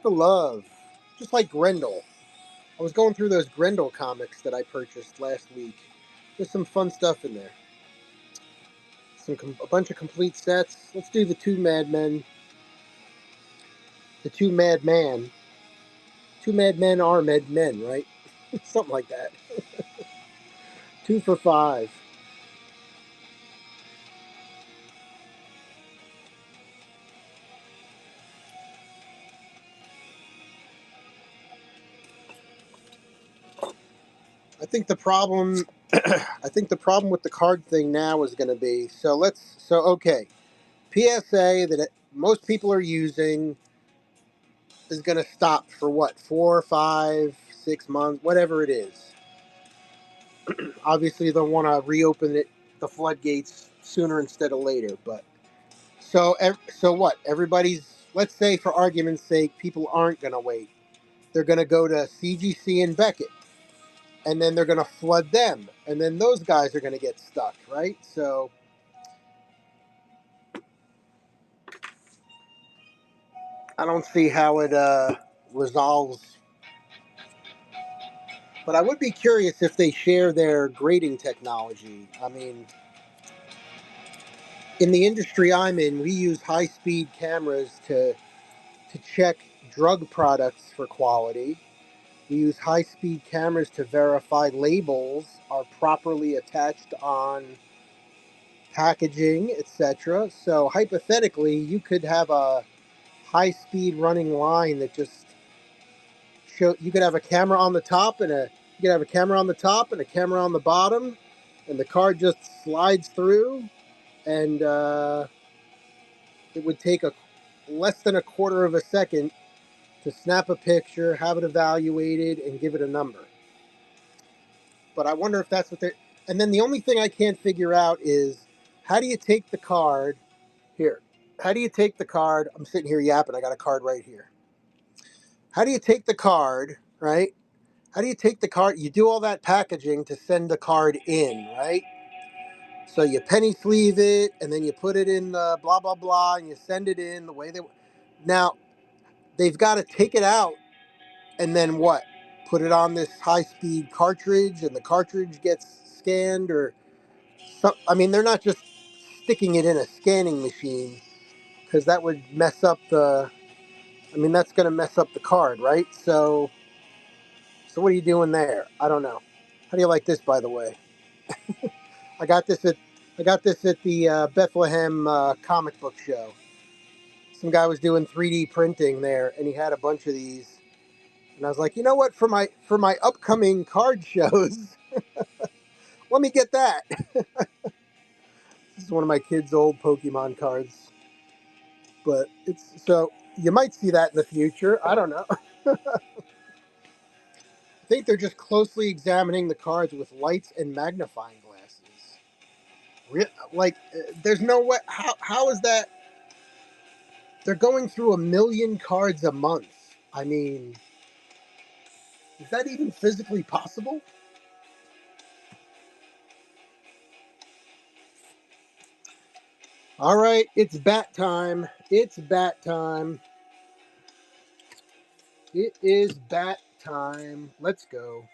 love. Just like Grendel. I was going through those Grendel comics that I purchased last week. There's some fun stuff in there. A bunch of complete sets. Let's do the two Madmen. The two Madman. Two Madmen are Madmen, right? Something like that. 2 for $5. I think the problem I think the problem with the card thing now is going to be okay. PSA that most people are using is going to stop for what, 4, 5, 6 months, whatever it is. Obviously, they'll want to reopen the floodgates sooner instead of later. But so what? Let's say, for argument's sake, people aren't going to wait. They're going to go to CGC and Beckett, and then they're going to flood them, and then those guys are going to get stuck, right? So I don't see how it resolves. But I would be curious if they share their grading technology. I mean, in the industry I'm in, we use high-speed cameras to check drug products for quality. We use high-speed cameras to verify labels are properly attached on packaging, etc. So hypothetically, you could have a high-speed running line that just you could have a camera on the top you could have a camera on the top and a camera on the bottom, and the card just slides through, and it would take a less than a quarter of a second to snap a picture, have it evaluated, and give it a number. But I wonder if that's what they're. And then the only thing I can't figure out is, how do you take the card here? How do you take the card? I'm sitting here yapping. I got a card right here. How do you take the card, right? How do you take the card? You do all that packaging to send the card in, right? So you penny sleeve it, and then you put it in the blah blah blah, and you send it in the way they. Now they've got to take it out, and then what? Put it on this high-speed cartridge, and the cartridge gets scanned, or some. I mean, they're not just sticking it in a scanning machine, because that would mess up the. I mean, that's going to mess up the card, right? So what are you doing there? I don't know. How do you like this, by the way? I got this at the Bethlehem comic book show. Some guy was doing 3D printing there, and he had a bunch of these. And I was like, you know what? For my upcoming card shows, let me get that. This is one of my kids' old Pokemon cards, but you might see that in the future. I don't know. I think they're just closely examining the cards with lights and magnifying glasses. Like, there's no way. How is that? They're going through 1 million cards a month. I mean, is that even physically possible? All right, it's bat time. It's bat time. It is bat time. Let's go.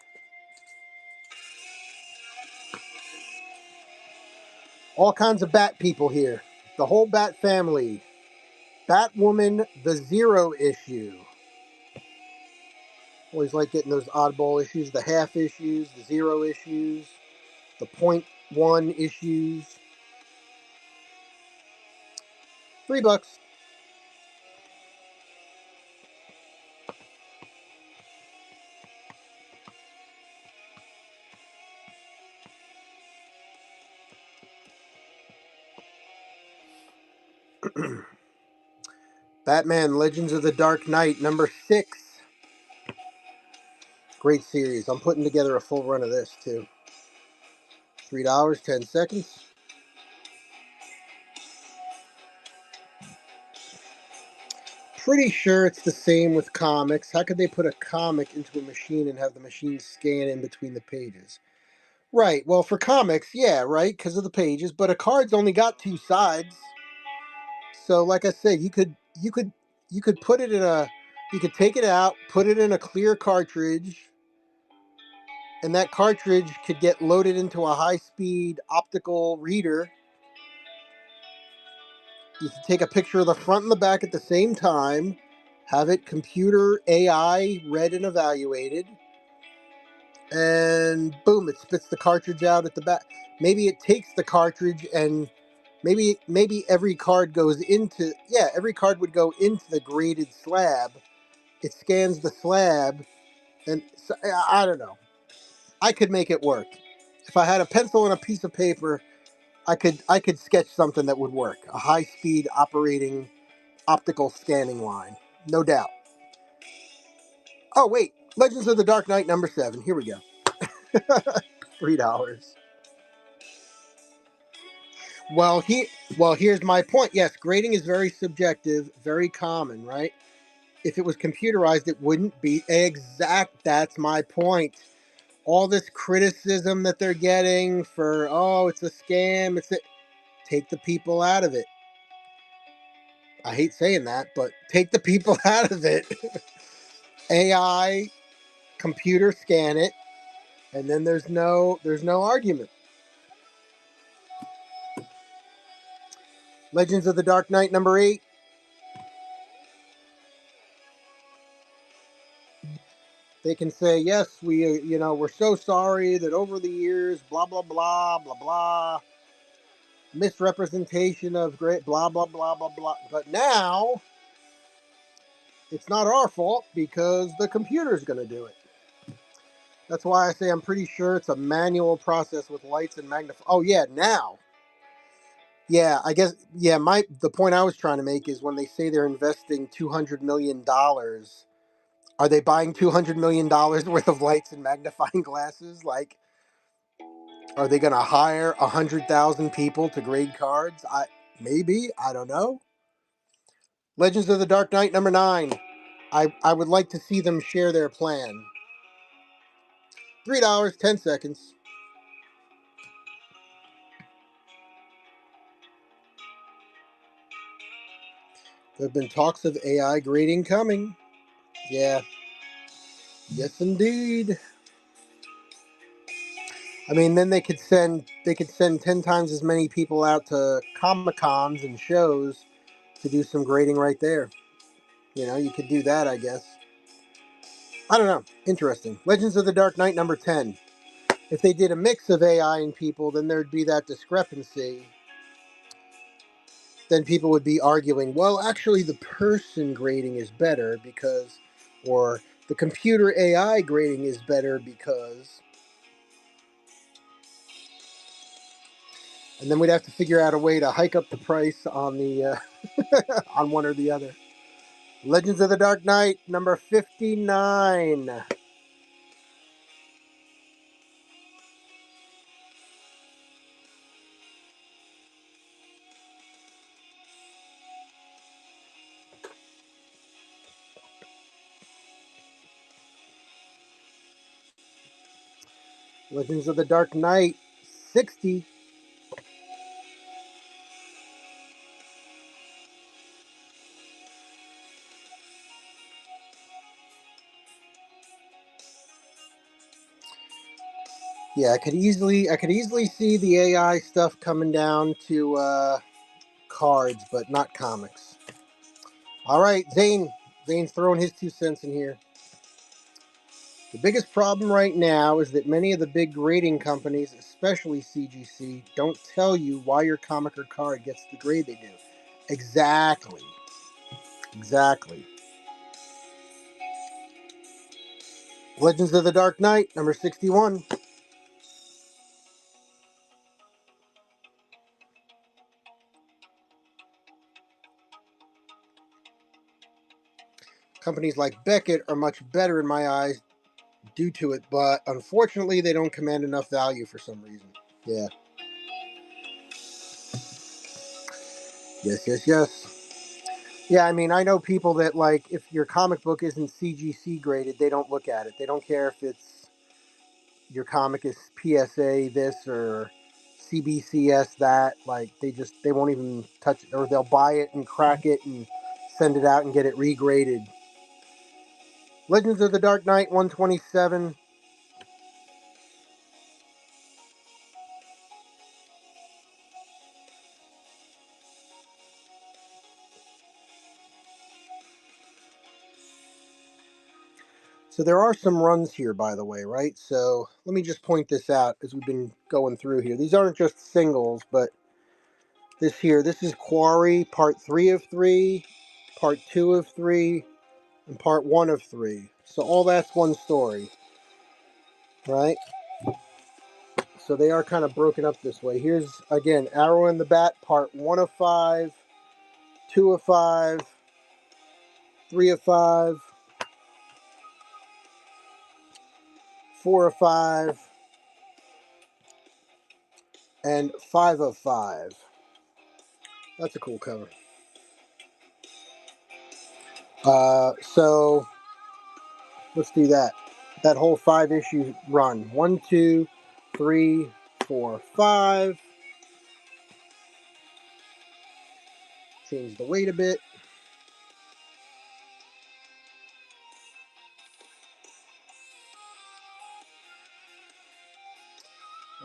All kinds of bat people here. The whole bat family. Batwoman, the Zero issue. Always like getting those oddball issues, the half issues, the zero issues, the .1 issues. $3. Batman Legends of the Dark Knight, number 6. Great series. I'm putting together a full run of this, too. $3, 10 seconds. Pretty sure it's the same with comics. How could they put a comic into a machine and have the machine scan in between the pages? Right. Well, for comics, yeah, right, because of the pages. But a card's only got two sides. So, like I said, you could put it in a, you could take it out, put it in a clear cartridge, and that cartridge could get loaded into a high-speed optical reader. You can take a picture of the front and the back at the same time, have it computer AI read and evaluated, and boom, it spits the cartridge out at the back. Maybe it takes the cartridge and maybe every card goes into, yeah, every card would go into the graded slab. It scans the slab, and so, I don't know. I could make it work. If I had a pencil and a piece of paper, I could sketch something that would work. A high speed operating optical scanning line. No doubt. Oh wait, Legends of the Dark Knight #7. Here we go. $3. Well, here's my point. Yes, grading is very subjective, very common, right? If it was computerized, it wouldn't be exact. That's my point. All this criticism that they're getting for, oh, it's a scam, take the people out of it. I hate saying that, but take the people out of it. AI, computer scan it, and then there's no argument. Legends of the Dark Knight #8. They can say, yes, we're so sorry that over the years, blah blah blah blah blah, misrepresentation of great blah blah blah blah blah. But now it's not our fault because the computer's going to do it. That's why I say I'm pretty sure it's a manual process with lights and magnify. Oh yeah, now. Yeah, I guess. Yeah, the point I was trying to make is when they say they're investing $200 million, are they buying $200 million worth of lights and magnifying glasses? Like, are they going to hire 100,000 people to grade cards? Maybe, I don't know. Legends of the Dark Knight #9. I would like to see them share their plan. $3, 10 seconds. There have been talks of AI grading coming. Yeah, yes indeed. I mean, then they could send 10 times as many people out to Comic Cons and shows to do some grading right there. You could do that, I guess. I don't know. Interesting. Legends of the Dark Knight #10. If they did a mix of AI and people, then there'd be that discrepancy. Then people would be arguing, well, actually, the person grading is better because, or the computer AI grading is better because, and then we'd have to figure out a way to hike up the price on the on one or the other. Legends of the Dark Knight #59. Legends of the Dark Knight 60. Yeah, I could easily see the AI stuff coming down to cards, but not comics. All right, Zane's throwing his 2 cents in here. The biggest problem right now is that many of the big grading companies, especially CGC, don't tell you why your comic or card gets the grade they do. Exactly. Exactly. Legends of the Dark Knight #61. Companies like Beckett are much better in my eyes due to it, but unfortunately they don't command enough value for some reason. Yeah. Yes, yes, yes. Yeah, I mean, I know people that, like, if your comic book isn't CGC graded, they don't look at it. They don't care if it's your comic is PSA this or CBCS that. Like, they won't even touch it, or they'll buy it and crack it and send it out and get it regraded. Legends of the Dark Knight 127. So there are some runs here, by the way, right? So let me just point this out as we've been going through here. These aren't just singles, but this is Quarry Part 3 of 3, Part 2 of 3, and Part 1 of 3. So all that's one story, right? So they are kind of broken up this way. Here's, again, Arrow and the Bat, Part 1 of 5, 2 of 5, 3 of 5, 4 of 5, and 5 of 5. That's a cool cover. So let's do that. That whole 5 issue run. 1, 2, 3, 4, 5. Change the weight a bit.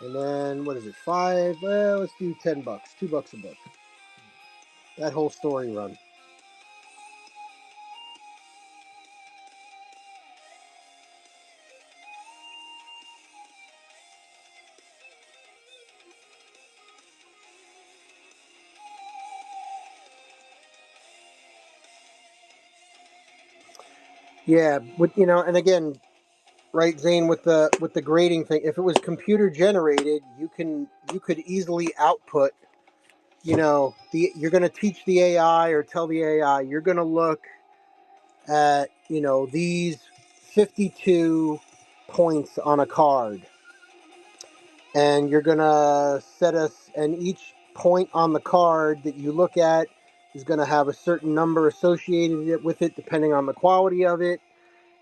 And then, what is it, 5? Well, let's do $10. $2 a book. That whole story run. Yeah, and again, right, Zane, with the grading thing, if it was computer generated, you could easily output, you're going to teach the AI or tell the AI you're going to look at, these 52 points on a card, and you're going to set us, and each point on the card that you look at is going to have a certain number associated with it depending on the quality of it.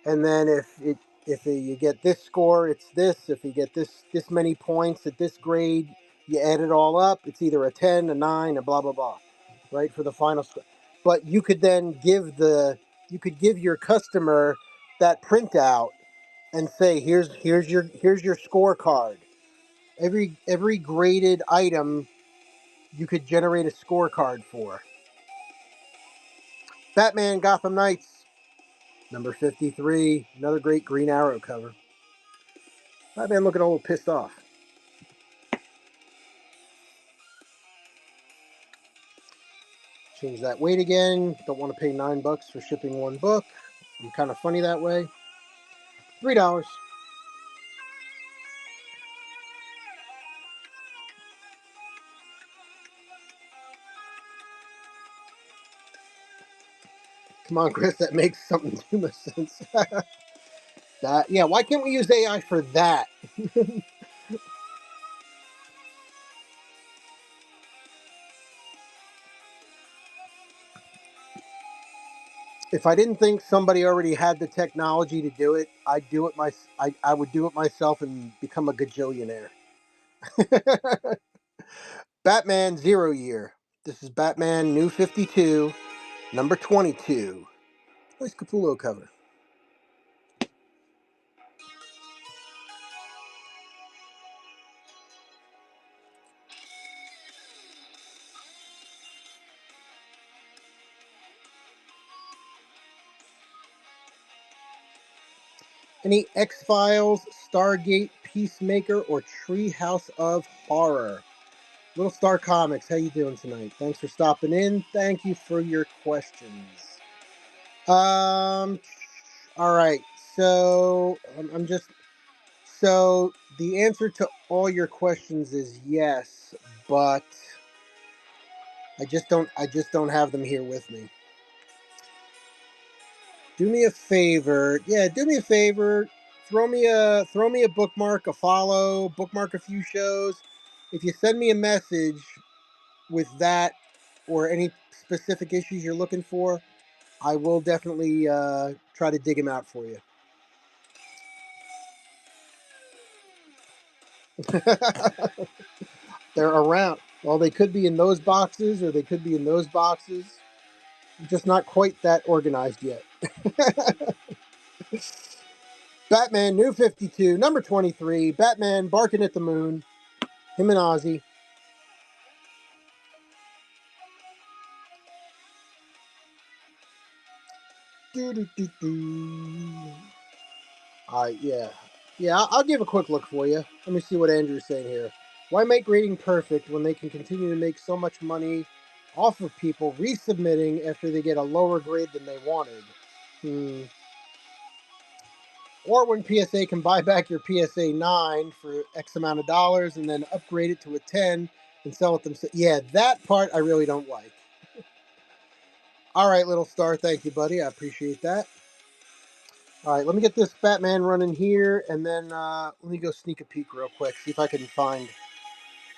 And then if you get this score, it's this. If you get this many points at this grade, you add it all up. It's either a 10, a 9, a blah blah blah, right, for the final score. But you could then give your customer that printout and say, here's your scorecard. Every graded item you could generate a scorecard for. Batman Gotham Knights number 53, another great Green Arrow cover. Batman looking a little pissed off. Change that weight again. Don't want to pay $9 for shipping one book. I'm kind of funny that way. $3. Come on, Chris, that makes something too much sense. Yeah, why can't we use AI for that? If I didn't think somebody already had the technology to do it, I would do it myself and become a gajillionaire. Batman Zero Year. This is Batman New 52, number 22. Nice Capullo cover. Any X-Files, Stargate, Peacemaker, or Treehouse of Horror? Little Star Comics, how you doing tonight? Thanks for stopping in. Thank you for your questions. All right. So I'm just so the answer to all your questions is yes, but I just don't have them here with me. Do me a favor. Yeah, do me a favor. Throw me a bookmark, a follow, bookmark a few shows. if you send me a message with that or any specific issues you're looking for, I will definitely try to dig them out for you. They're around. Well, they could be in those boxes or they could be in those boxes. Just not quite that organized yet. Batman New 52, number 23. Batman barking at the moon. Him and Ozzy. Do, do, do, do. Yeah. Yeah, I'll give a quick look for you. Let me see what Andrew's saying here. Why make grading perfect when they can continue to make so much money off of people resubmitting after they get a lower grade than they wanted? Or when PSA can buy back your PSA 9 for X amount of dollars and then upgrade it to a 10 and sell it themselves. Yeah, that part I really don't like. All right, little star. Thank you, buddy. I appreciate that. All right, let me get this Batman running here, and then let me go sneak a peek real quick, see if I can find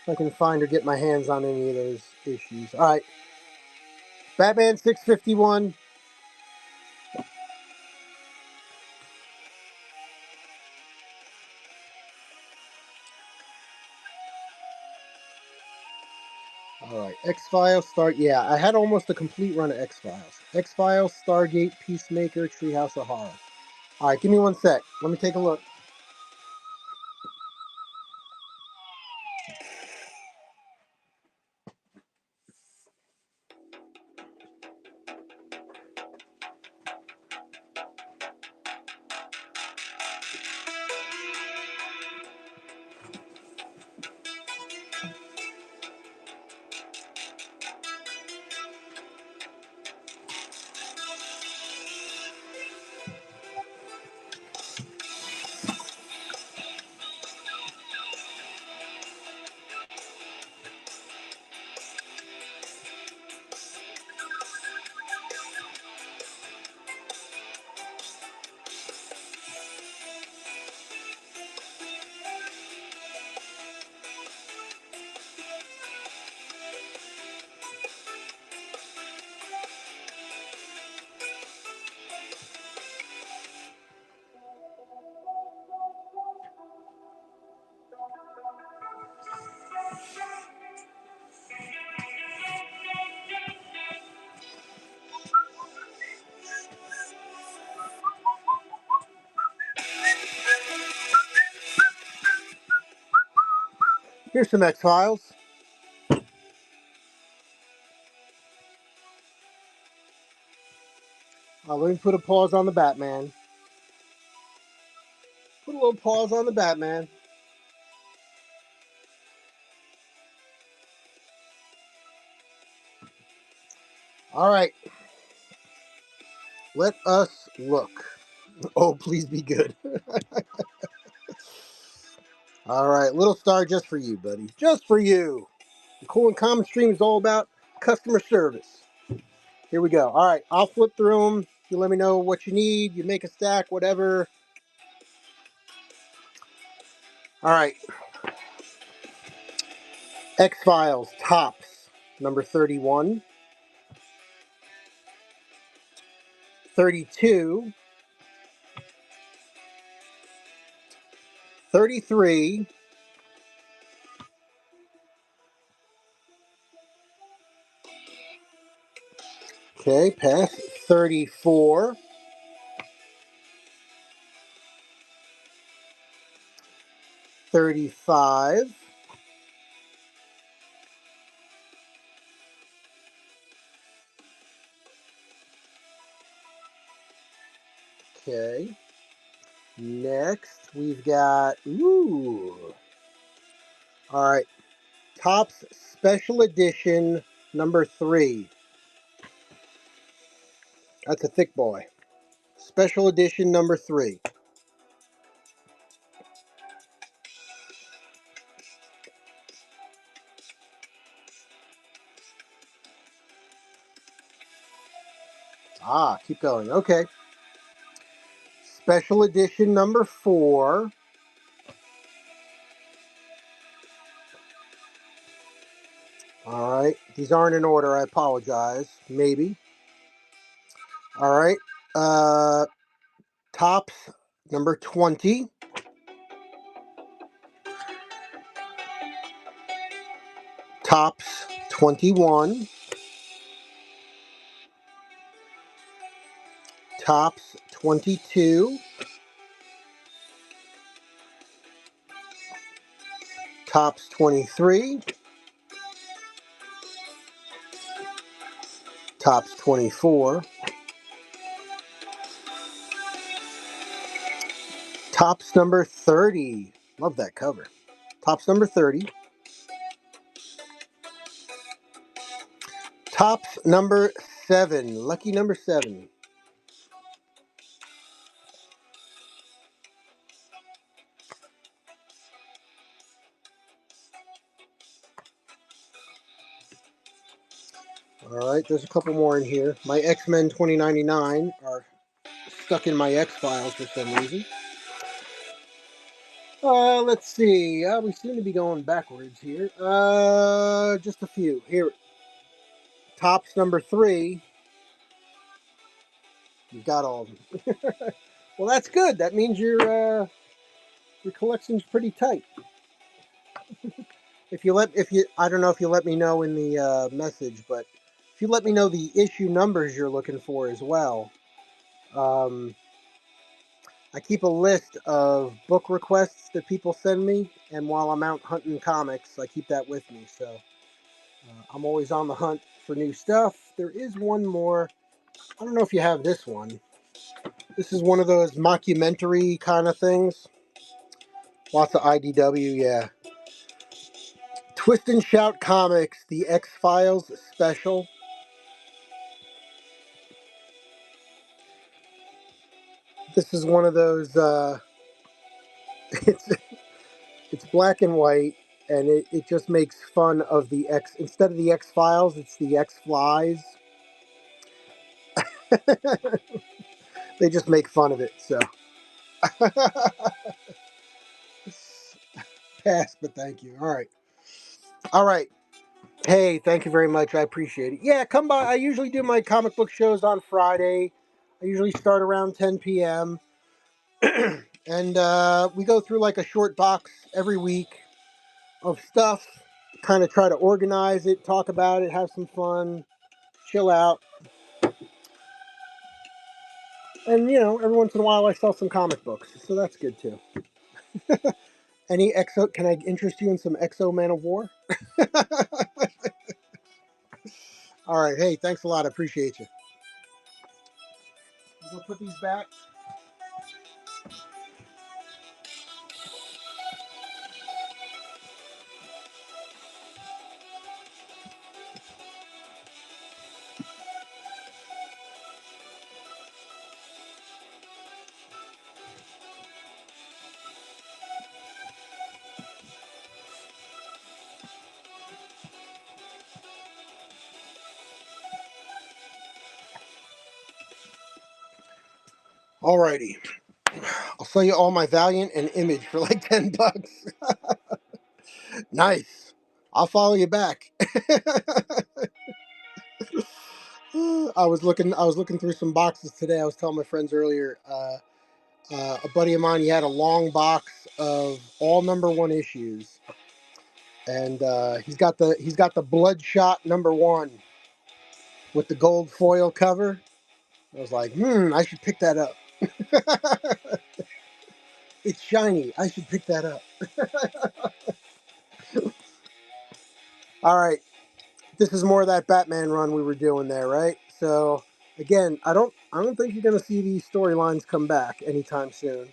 or get my hands on any of those issues. All right, Batman 651. All right, X Files start. Yeah, I had almost a complete run of X Files. X Files, Stargate, Peacemaker, Treehouse of Horror. All right, give me one sec. Let me take a look. Here's some X Files. Let me put a pause on the Batman. Put a little pause on the Batman. All right, let us look. Oh, please be good. All right, little star just for you, buddy. Just for you. The Cool and Common Stream is all about customer service. Here we go. All right, I'll flip through them. You let me know what you need. You make a stack, whatever. All right. X Files Tops, number 31, 32, 33, okay, pass, 34, 35, okay. Next, we've got, all right, Tops Special Edition number 3. That's a thick boy. Special Edition number 3. Keep going. Okay. Special Edition number 4. All right. These aren't in order. I apologize. Maybe. All right. Uh, Tops number 20. Tops 21. Tops 22. Tops 23. Tops 24. Tops number 30. Love that cover. Tops number 30. Tops number 7. Lucky number 7. All right, there's a couple more in here. My X-Men 2099 are stuck in my X files for some reason. Let's see. We seem to be going backwards here. Just a few. Here, Tops number 3. You've got all of them. Well, that's good. That means your collection's pretty tight. I don't know if you let me know in the message, but if you let me know the issue numbers you're looking for as well. Um, I keep a list of book requests that people send me, and while I'm out hunting comics, I keep that with me. So I'm always on the hunt for new stuff. There is one more. I don't know if you have this one. This is one of those mockumentary kind of things. Lots of IDW, yeah. Twist and Shout Comics, the X Files special. This is one of those. It's it's black and white, and it just makes fun of the X. Instead of the X Files, it's the X Flies. They just make fun of it. So pass, but thank you. All right, all right. Hey, thank you very much. I appreciate it. Yeah, come by. I usually do my comic book shows on Friday. I usually start around 10 p.m. and we go through like a short box every week of stuff. Kind of try to organize it, talk about it, have some fun, chill out. And every once in a while I sell some comic books, so that's good too. Any Exo? Can I interest you in some Exo Man of War? All right. Hey, thanks a lot. I appreciate you. We'll put these back. Alrighty. I'll sell you all my Valiant and Image for like $10. Nice. I'll follow you back. I was looking through some boxes today. I was telling my friends earlier. A buddy of mine, he had a long box of all number one issues, and he's got the Bloodshot number one with the gold foil cover. I was like, I should pick that up. It's shiny. I should pick that up. All right, this is more of that Batman run we were doing there, right? So again, I don't think you're gonna see these storylines come back anytime soon.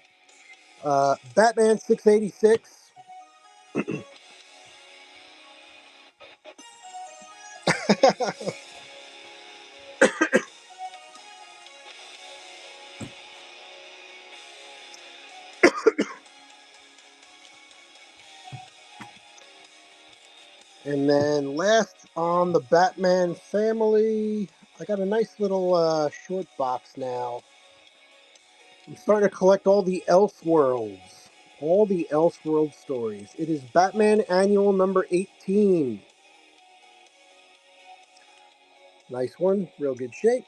Batman 686. And then last on the Batman family, I got a nice little short box now. I'm starting to collect all the Elseworlds. All the Elseworld stories. It is Batman Annual number 18. Nice one, real good shape.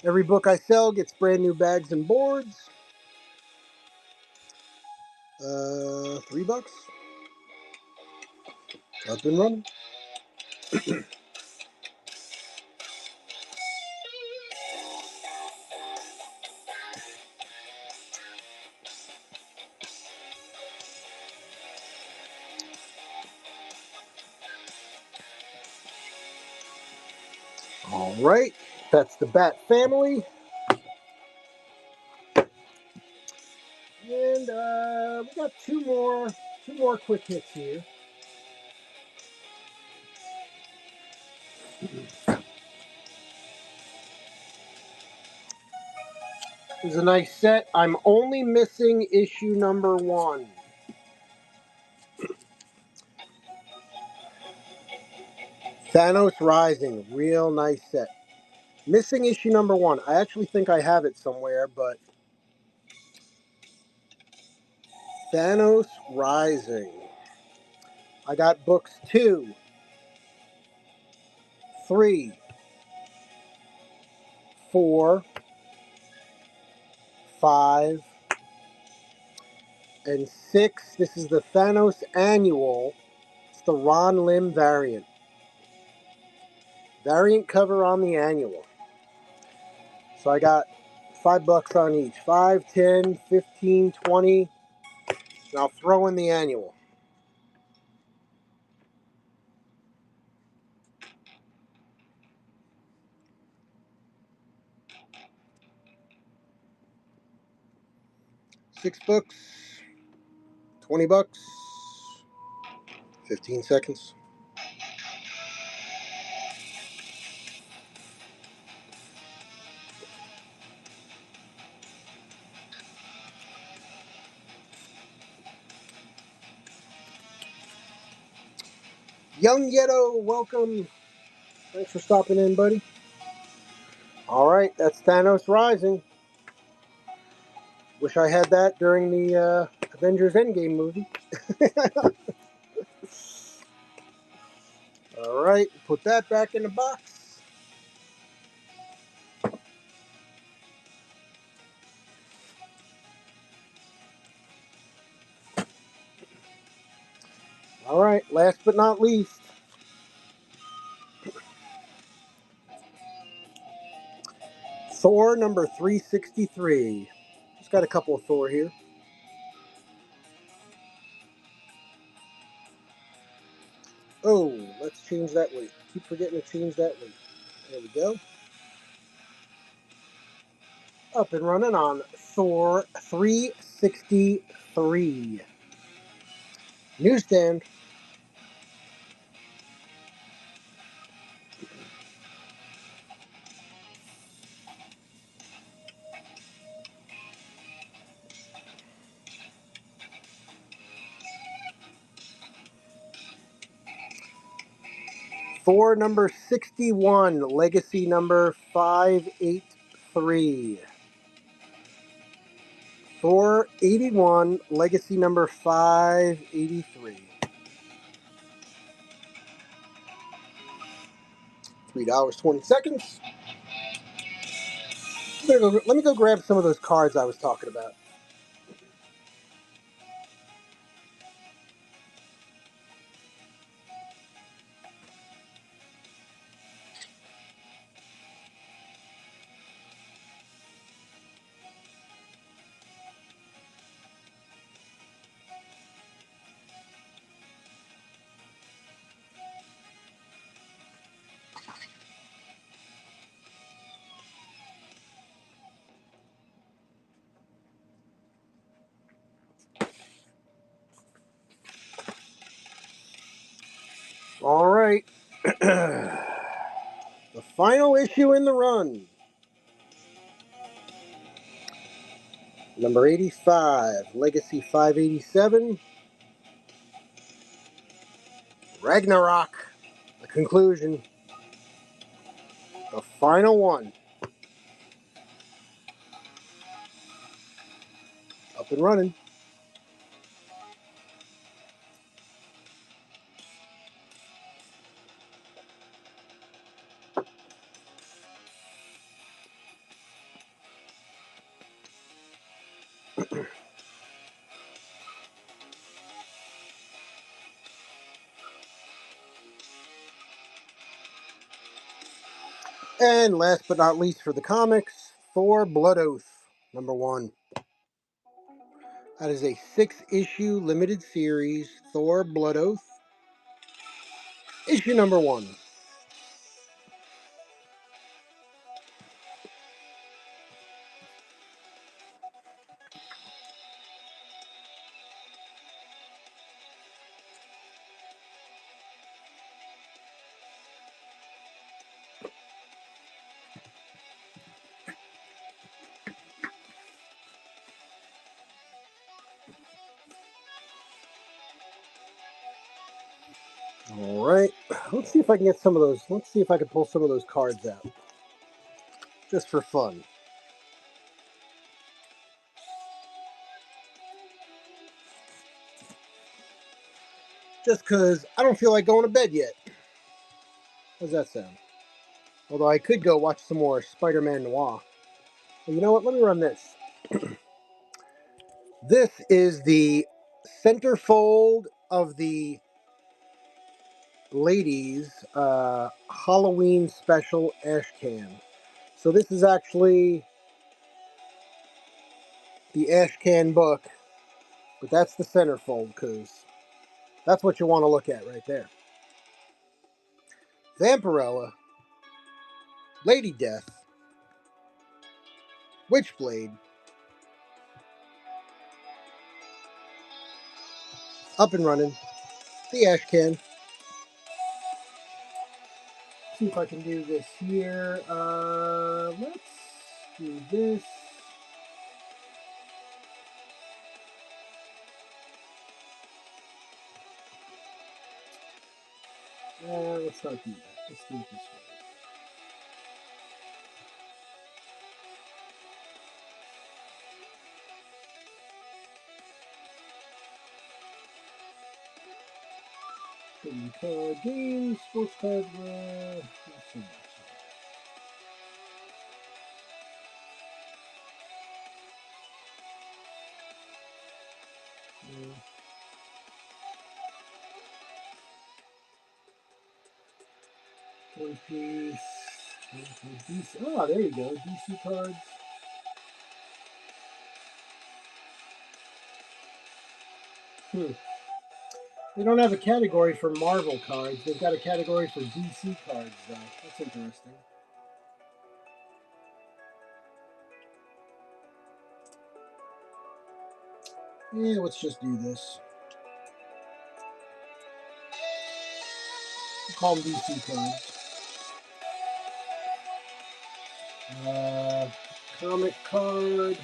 Every book I sell gets brand new bags and boards. $3. Up and running. All right, that's the Bat family. And we got two more quick hits here. This is a nice set. I'm only missing issue number 1. Thanos Rising, real nice set. Missing issue number 1. I actually think I have it somewhere, but Thanos Rising. I got books 2, 3, 4, 5, and 6. This is the Thanos Annual. It's the Ron Lim variant. Variant cover on the annual. So I got $5 on each. 5, 10, 15, 20. And I'll throw in the annual. $6, $20, 15 seconds. Young Yeto, welcome. Thanks for stopping in, buddy. All right, that's Thanos Rising. Wish I had that during the Avengers Endgame movie. All right, put that back in the box. All right, last but not least. Thor number 363. Just got a couple of Thor here. Oh, let's change that weight. Keep forgetting to change that weight. There we go. Up and running on Thor 363. Newsstand. Thor number 61, legacy number 583. Thor 81, legacy number 583. $3.20. Let me go grab some of those cards I was talking about. All right. The final issue in the run. Number 85, Legacy 587. Ragnarok. The conclusion. The final one. Up and running. And last but not least for the comics, Thor Blood Oath, #1. That is a 6-issue limited series, Thor Blood Oath, issue #1. All right, let's see if I can get some of those. Let's see if I can pull some of those cards out, just for fun. Just because I don't feel like going to bed yet. How does that sound? Although I could go watch some more Spider-Man Noir. Well, you know what? Let me run this. This is the centerfold of the ladies' Halloween special Ashcan. So this is actually the Ashcan book, but that's the centerfold because that's what you want to look at right there. Vampirella, Lady Death, Witchblade, up and running, the Ashcan. See if I can do this here. Let's do this. Let's not do that. Let's do it this way. Card games, sports card. Let's see. One piece. DC. Oh, there you go. DC cards. Hmm. They don't have a category for Marvel cards. They've got a category for DC cards, though. That's interesting. Yeah, let's just do this. We'll call them DC cards. Comic card.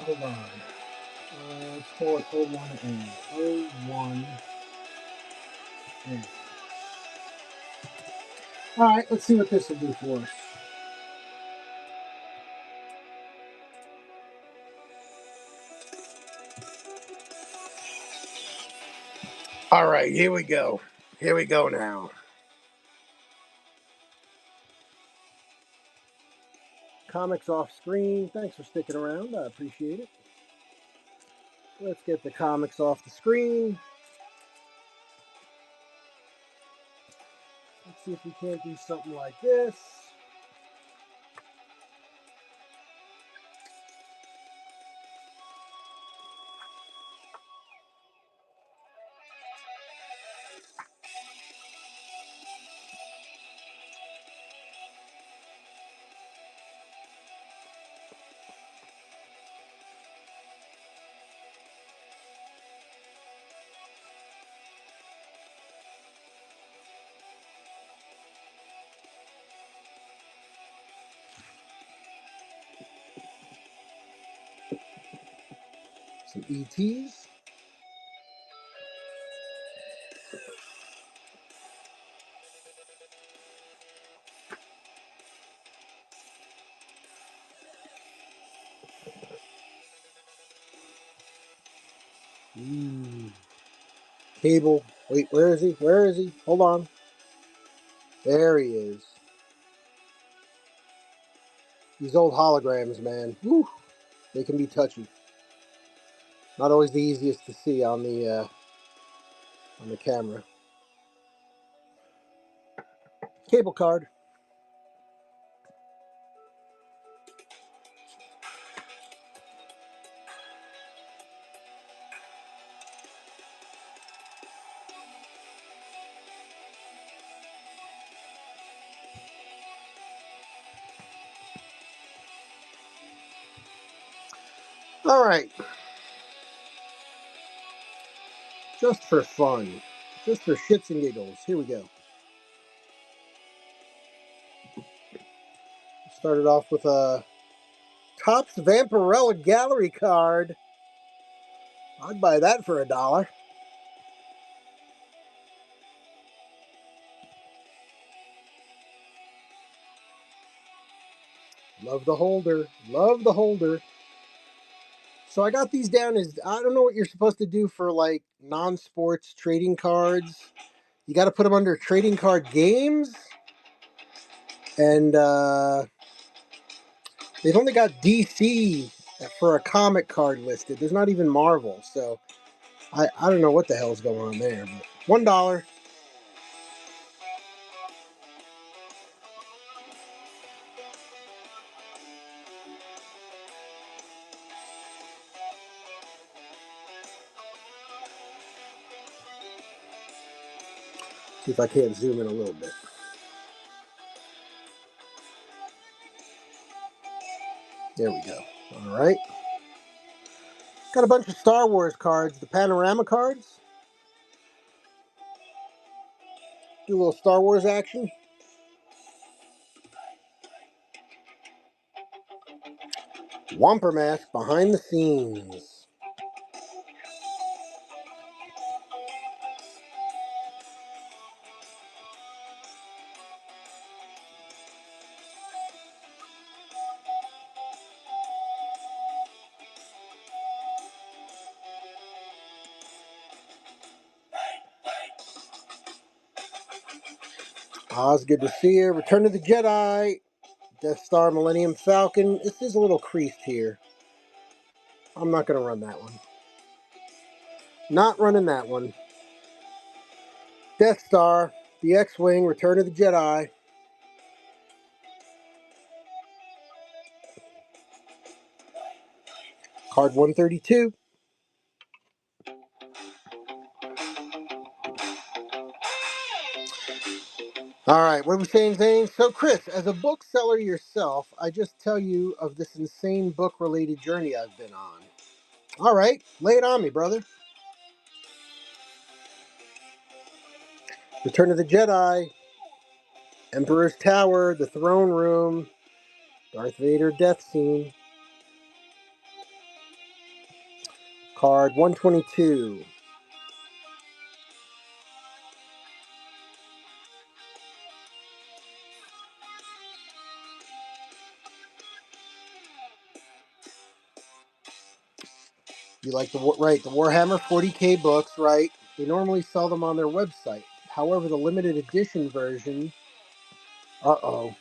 Hold on. Let's call it 01A. 01A. Alright, let's see what this will do for us. Alright, here we go. Here we go now. Comics off screen. Thanks for sticking around. I appreciate it. Let's get the comics off the screen. Let's see if we can't do something like this. Some ETs. Ooh. Cable. Wait, where is he? Where is he? Hold on. There he is. These old holograms, man. Whew. They can be touchy. Not always the easiest to see on the camera. Cable card. All right. Just for fun. Just for shits and giggles. Here we go. Started off with a Topps Vampirella Gallery card. I'd buy that for $1. Love the holder. Love the holder. So I got these down as, I don't know what you're supposed to do for like non-sports trading cards. You got to put them under trading card games. And they've only got DC for a comic card listed. There's not even Marvel. So I don't know what the hell's going on there. But $1. See if I can't zoom in a little bit. There we go. All right. Got a bunch of Star Wars cards. The panorama cards. Do a little Star Wars action. Whomper Mask behind the scenes. Oz, good to see you. Return of the Jedi. Death Star Millennium Falcon. This is a little creased here. I'm not going to run that one. Not running that one. Death Star. The X-Wing. Return of the Jedi. Card 132. All right, what are we saying, Zane? So, Chris, as a bookseller yourself, I just tell you of this insane book-related journey I've been on. All right, lay it on me, brother. Return of the Jedi, Emperor's Tower, the Throne Room, Darth Vader death scene. Card 122. You like the Warhammer 40K books, right? They normally sell them on their website. However, the limited edition version. The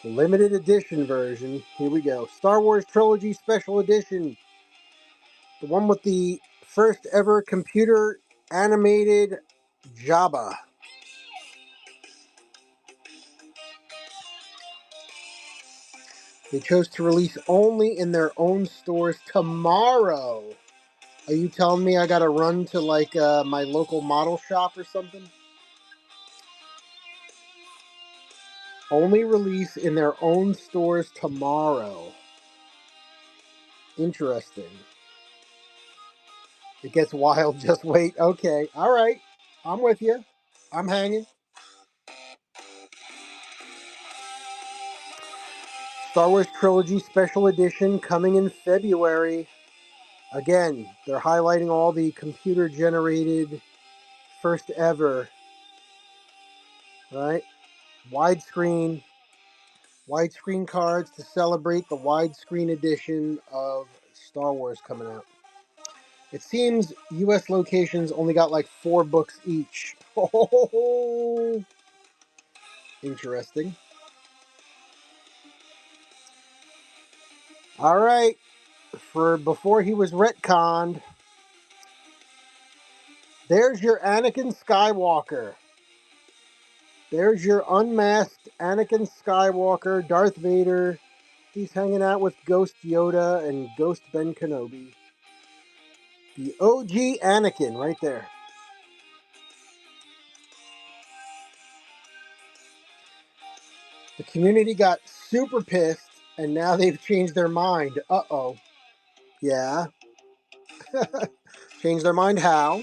limited edition version. Here we go. Star Wars Trilogy Special Edition. The one with the first ever computer animated Jabba. They chose to release only in their own stores tomorrow. Are you telling me I gotta run to like my local model shop or something? Only release in their own stores tomorrow. Interesting. It gets wild. Just wait. Okay. All right. I'm with you. I'm hanging. Star Wars Trilogy Special Edition coming in February. Again, they're highlighting all the computer generated first ever, right? Widescreen widescreen cards to celebrate the widescreen edition of Star Wars coming out. It seems US locations only got like 4 books each. Oh, interesting. All right, for before he was retconned, there's your Anakin Skywalker. There's your unmasked Anakin Skywalker, Darth Vader. He's hanging out with Ghost Yoda and Ghost Ben Kenobi. The OG Anakin right there. The community got super pissed and now they've changed their mind. Uh-oh. Yeah. Changed their mind how?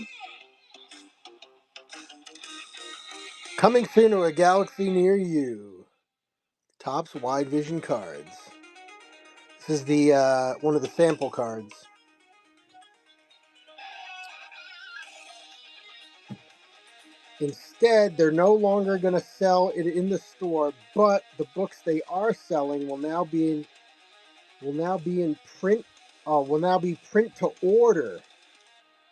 Coming soon to a galaxy near you. Topps Wide Vision cards. This is the one of the sample cards. Instead, they're no longer going to sell it in the store, but the books they are selling will now be in print. Will now be print to order.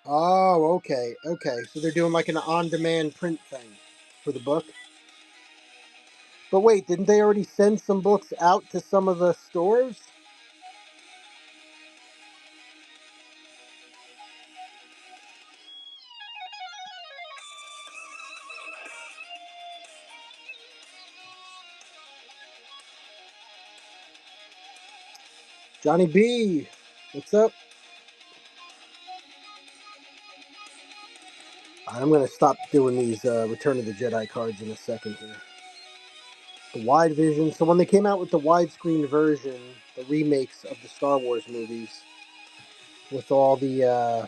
Oh, okay, okay. So they're doing like an on-demand print thing for the book. But wait, didn't they already send some books out to some of the stores? Johnny B, what's up? I'm going to stop doing these Return of the Jedi cards in a second here. The wide vision. So when they came out with the widescreen version, the remakes of the Star Wars movies, with all the,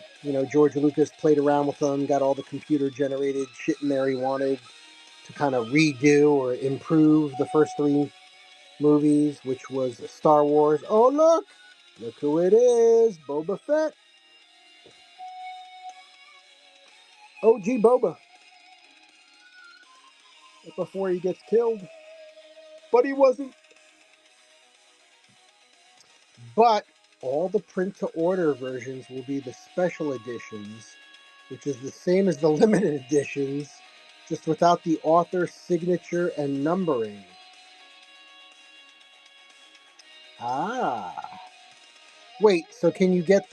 George Lucas played around with them, got all the computer generated shit in there he wanted to kind of redo or improve the first 3 movies, which was Star Wars. Oh, look who it is, Boba Fett. OG Boba. Before he gets killed. But he wasn't. But all the print to order versions will be the special editions, which is the same as the limited editions, just without the author signature and numbering. Ah. Wait, so you can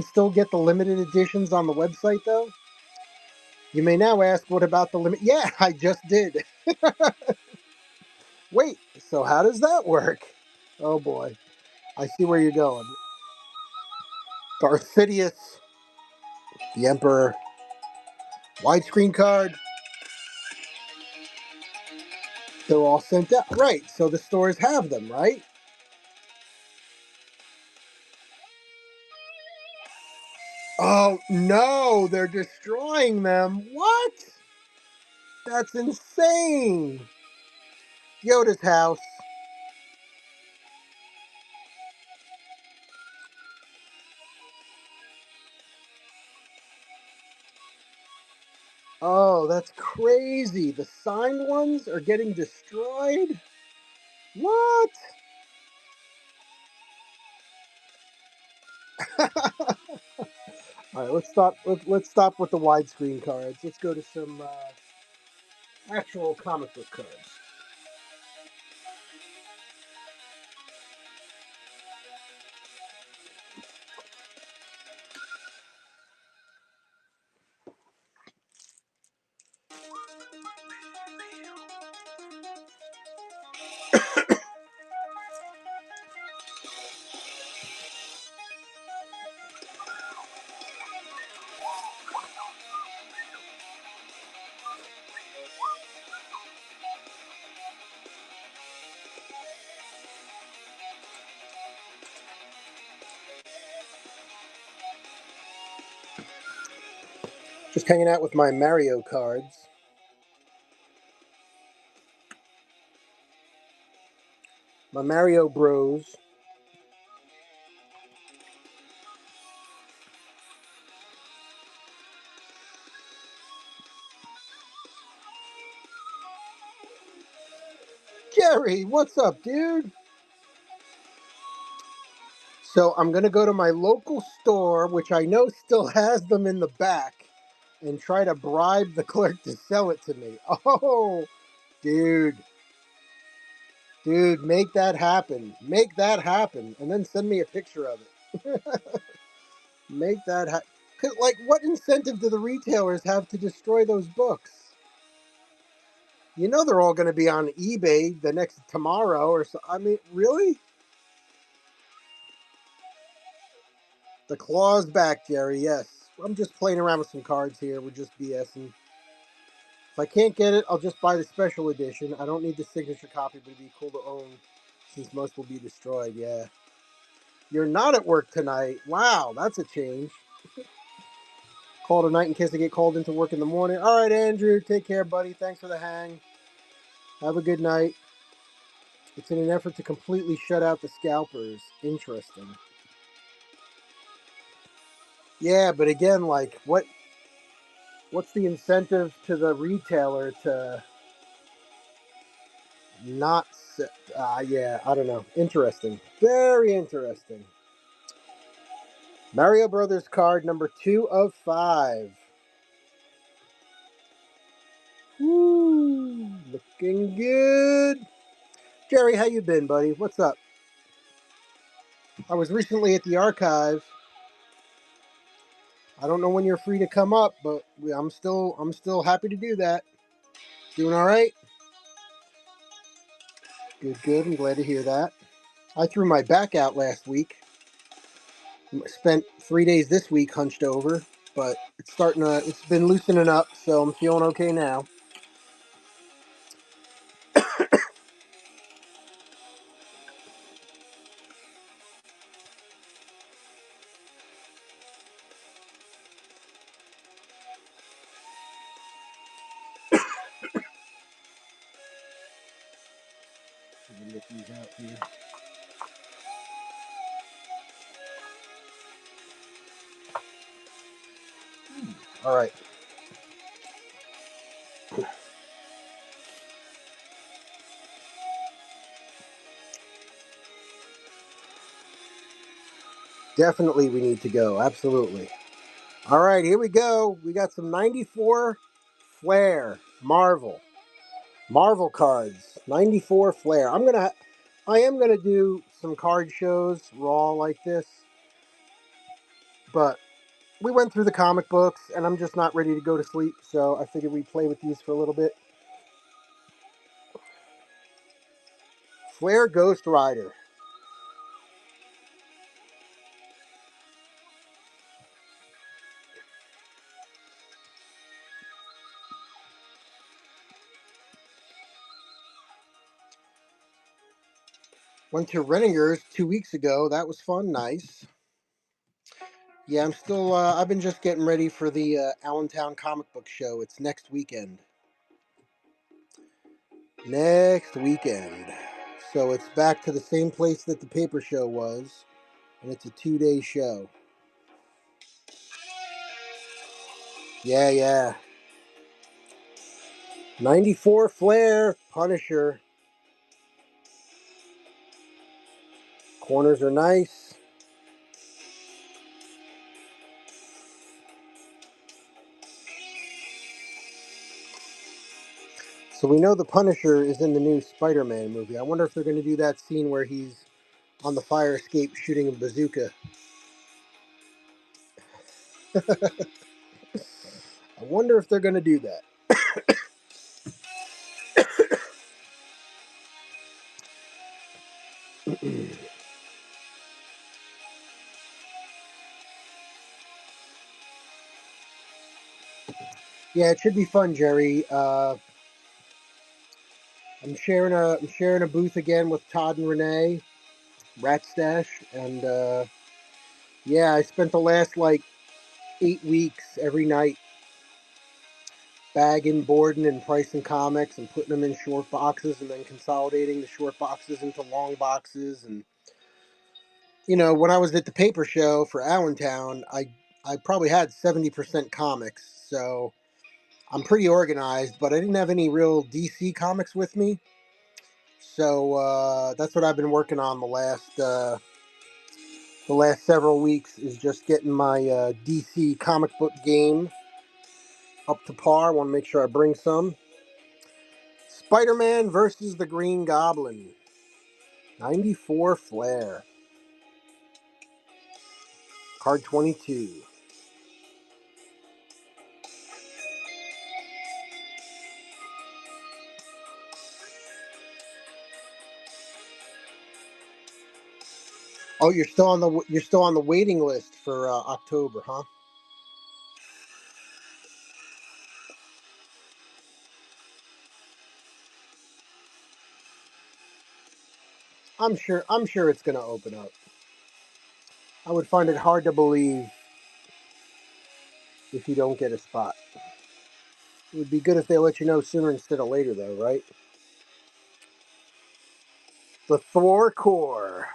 still get the limited editions on the website though? You may now ask, what about the limit? Yeah, I just did. Wait, so how does that work? Oh boy. I see where you're going. Darth Sidious, the Emperor, widescreen card. They're all sent out. Right, so the stores have them, right? Oh, no, they're destroying them. What? That's insane. Yoda's house. Oh, that's crazy. The signed ones are getting destroyed? What? All right, let's stop. Let's stop with the widescreen cards. Let's go to some actual comic book cards. Just hanging out with my Mario cards. My Mario Bros. Jerry, what's up, dude? So I'm gonna go to my local store, which I know still has them in the back, and try to bribe the clerk to sell it to me. Oh, dude, dude, make that happen. Make that happen, and then send me a picture of it. Make that happen. Like, what incentive do the retailers have to destroy those books? You know they're all going to be on eBay the next tomorrow or so. I mean, really? The claw's back, Jerry. Yes. I'm just playing around with some cards here. We're just BSing. If I can't get it, I'll just buy the special edition. I don't need the signature copy, but it'd be cool to own since most will be destroyed. Yeah. You're not at work tonight. Wow, that's a change. Called a night in case I get called into work in the morning. All right, Andrew. Take care, buddy. Thanks for the hang. Have a good night. It's in an effort to completely shut out the scalpers. Interesting. Yeah, but again, like, what's the incentive to the retailer to not? Yeah, I don't know. Interesting. Very interesting. Mario Brothers card number 2 of 5. Woo, looking good. Jerry, how you been, buddy? What's up? I was recently at the archive. I don't know when you're free to come up, but I'm still happy to do that. Doing all right? Good, good. I'm glad to hear that. I threw my back out last week. Spent 3 days this week hunched over, but it's been loosening up, so I'm feeling okay now. Let me get these out here. All right. Definitely we need to go. Absolutely. All right, here we go. We got some 94 Flair Marvel cards. 94 Flair. I am gonna do some card shows raw like this, but we went through the comic books and I'm just not ready to go to sleep, so I figured we'd play with these for a little bit. Flair Ghost Rider. Went to Renninger's 2 weeks ago. That was fun. Nice. Yeah, I'm still. I've been just getting ready for the Allentown Comic Book Show. It's next weekend. Next weekend. So it's back to the same place that the paper show was, and it's a 2-day show. Yeah, yeah. 94 Flair Punisher. Corners are nice. So we know the Punisher is in the new Spider-Man movie. I wonder if they're going to do that scene where he's on the fire escape shooting a bazooka. I wonder if they're going to do that. Yeah, it should be fun, Jerry. I'm sharing a booth again with Todd and Renee, Rat Stash, and yeah, I spent the last like 8 weeks every night bagging, boarding, and pricing comics and putting them in short boxes and then consolidating the short boxes into long boxes. And when I was at the paper show for Allentown, I probably had 70% comics, so I'm pretty organized. But I didn't have any real DC comics with me, So that's what I've been working on the last several weeks is just getting my DC comic book game up to par. I want to make sure I bring some. Spider-Man versus the Green Goblin. 94 Flair. Card 22. Oh, you're still on the waiting list for October, huh? I'm sure it's going to open up. I would find it hard to believe if you don't get a spot. It would be good if they let you know sooner instead of later, though, right? The Thor Core.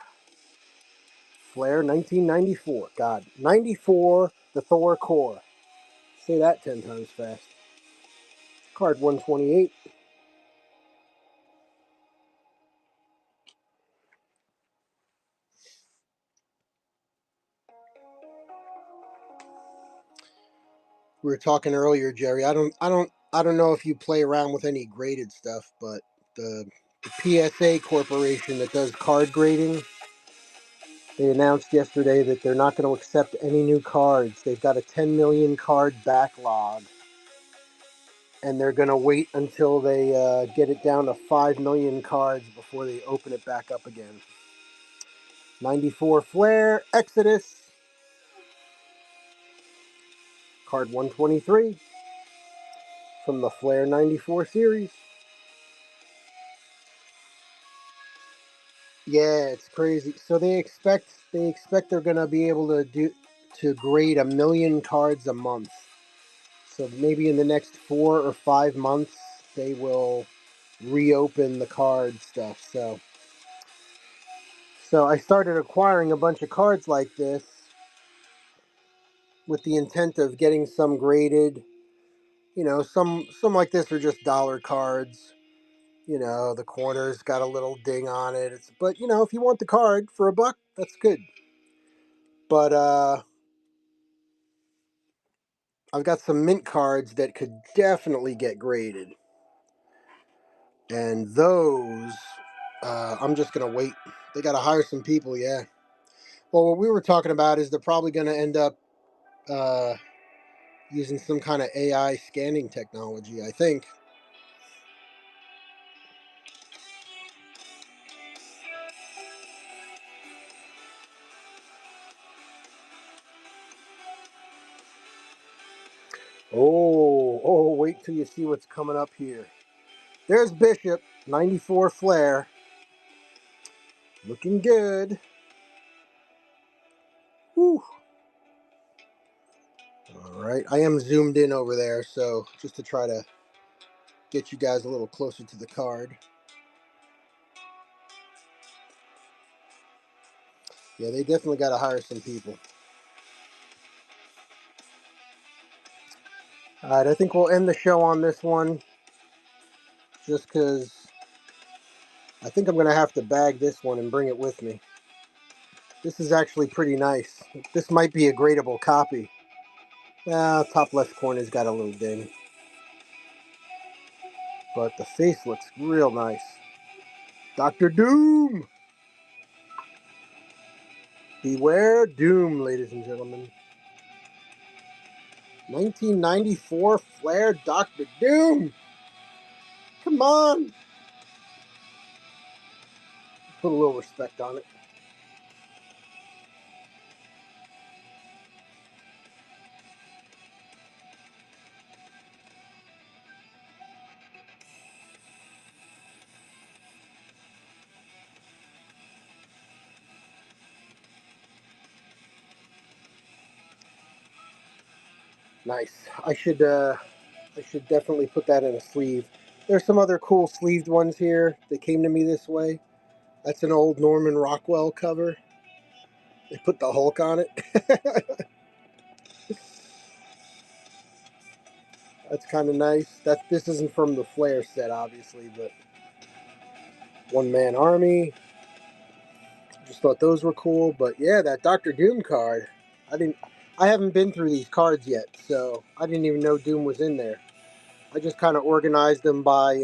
Flair 1994. God. 94, the Thor Core. Say that 10 times fast. Card 128. We were talking earlier, Jerry. I don't know if you play around with any graded stuff, but the PSA Corporation that does card grading, they announced yesterday that they're not going to accept any new cards. They've got a 10 million card backlog, and they're going to wait until they get it down to 5 million cards before they open it back up again. 94 Flair Exodus, card 123 from the Flair 94 series. Yeah, it's crazy. So they expect they're gonna be able to grade 1 million cards a month. So maybe in the next 4 or 5 months they will reopen the card stuff. So I started acquiring a bunch of cards like this with the intent of getting some graded. Some like this are just dollar cards. The corner's got a little ding on it. But if you want the card for $1, that's good. But I've got some mint cards that could definitely get graded. And those, I'm just going to wait. They got to hire some people, yeah. Well, what we were talking about is they're probably going to end up uh, using some kind of AI scanning technology, I think. Oh, wait till you see what's coming up here. There's Bishop, 94 Flair. Looking good. Whew. All right, I am zoomed in over there, so just to try to get you guys a little closer to the card. Yeah, they definitely got to hire some people. All right, I think we'll end the show on this one just because I think I'm going to have to bag this one and bring it with me. This is actually pretty nice. This might be a gradable copy. Top left corner's got a little ding. But the face looks real nice. Dr. Doom! Beware Doom, ladies and gentlemen. 1994 Flair Dr. Doom! Come on! Put a little respect on it. Nice. I should definitely put that in a sleeve. There's some other cool sleeved ones here that came to me this way. That's an old Norman Rockwell cover. They put the Hulk on it. That's kind of nice. This isn't from the Flair set, obviously, but One Man Army. Just thought those were cool. But yeah, that Doctor Doom card. I haven't been through these cards yet, so I didn't even know Doom was in there. I just kind of organized them by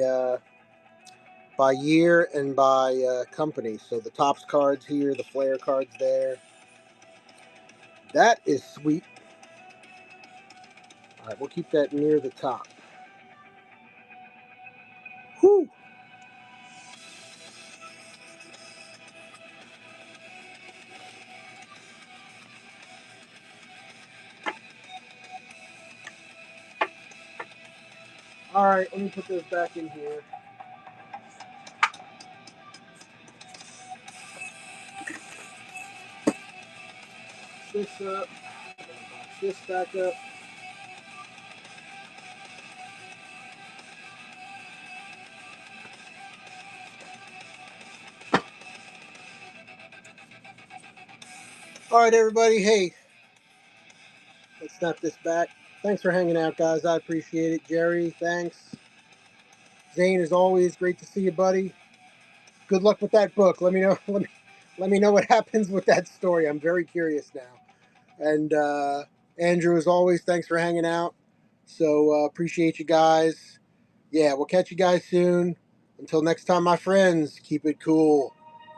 year and by company. So the Topps cards here, the Flair cards there. That is sweet. All right, we'll keep that near the top. Whew. All right, let me put those back in here. Box this up. Box this back up. All right, everybody. Hey, let's snap this back. Thanks for hanging out, guys. I appreciate it. Jerry, thanks. Zane, as always, great to see you, buddy. Good luck with that book. Let me know. Let me know what happens with that story. I'm very curious now. And Andrew, as always, thanks for hanging out. So appreciate you guys. Yeah, we'll catch you guys soon. Until next time, my friends, keep it cool,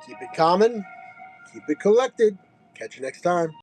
keep it common, keep it collected. Catch you next time.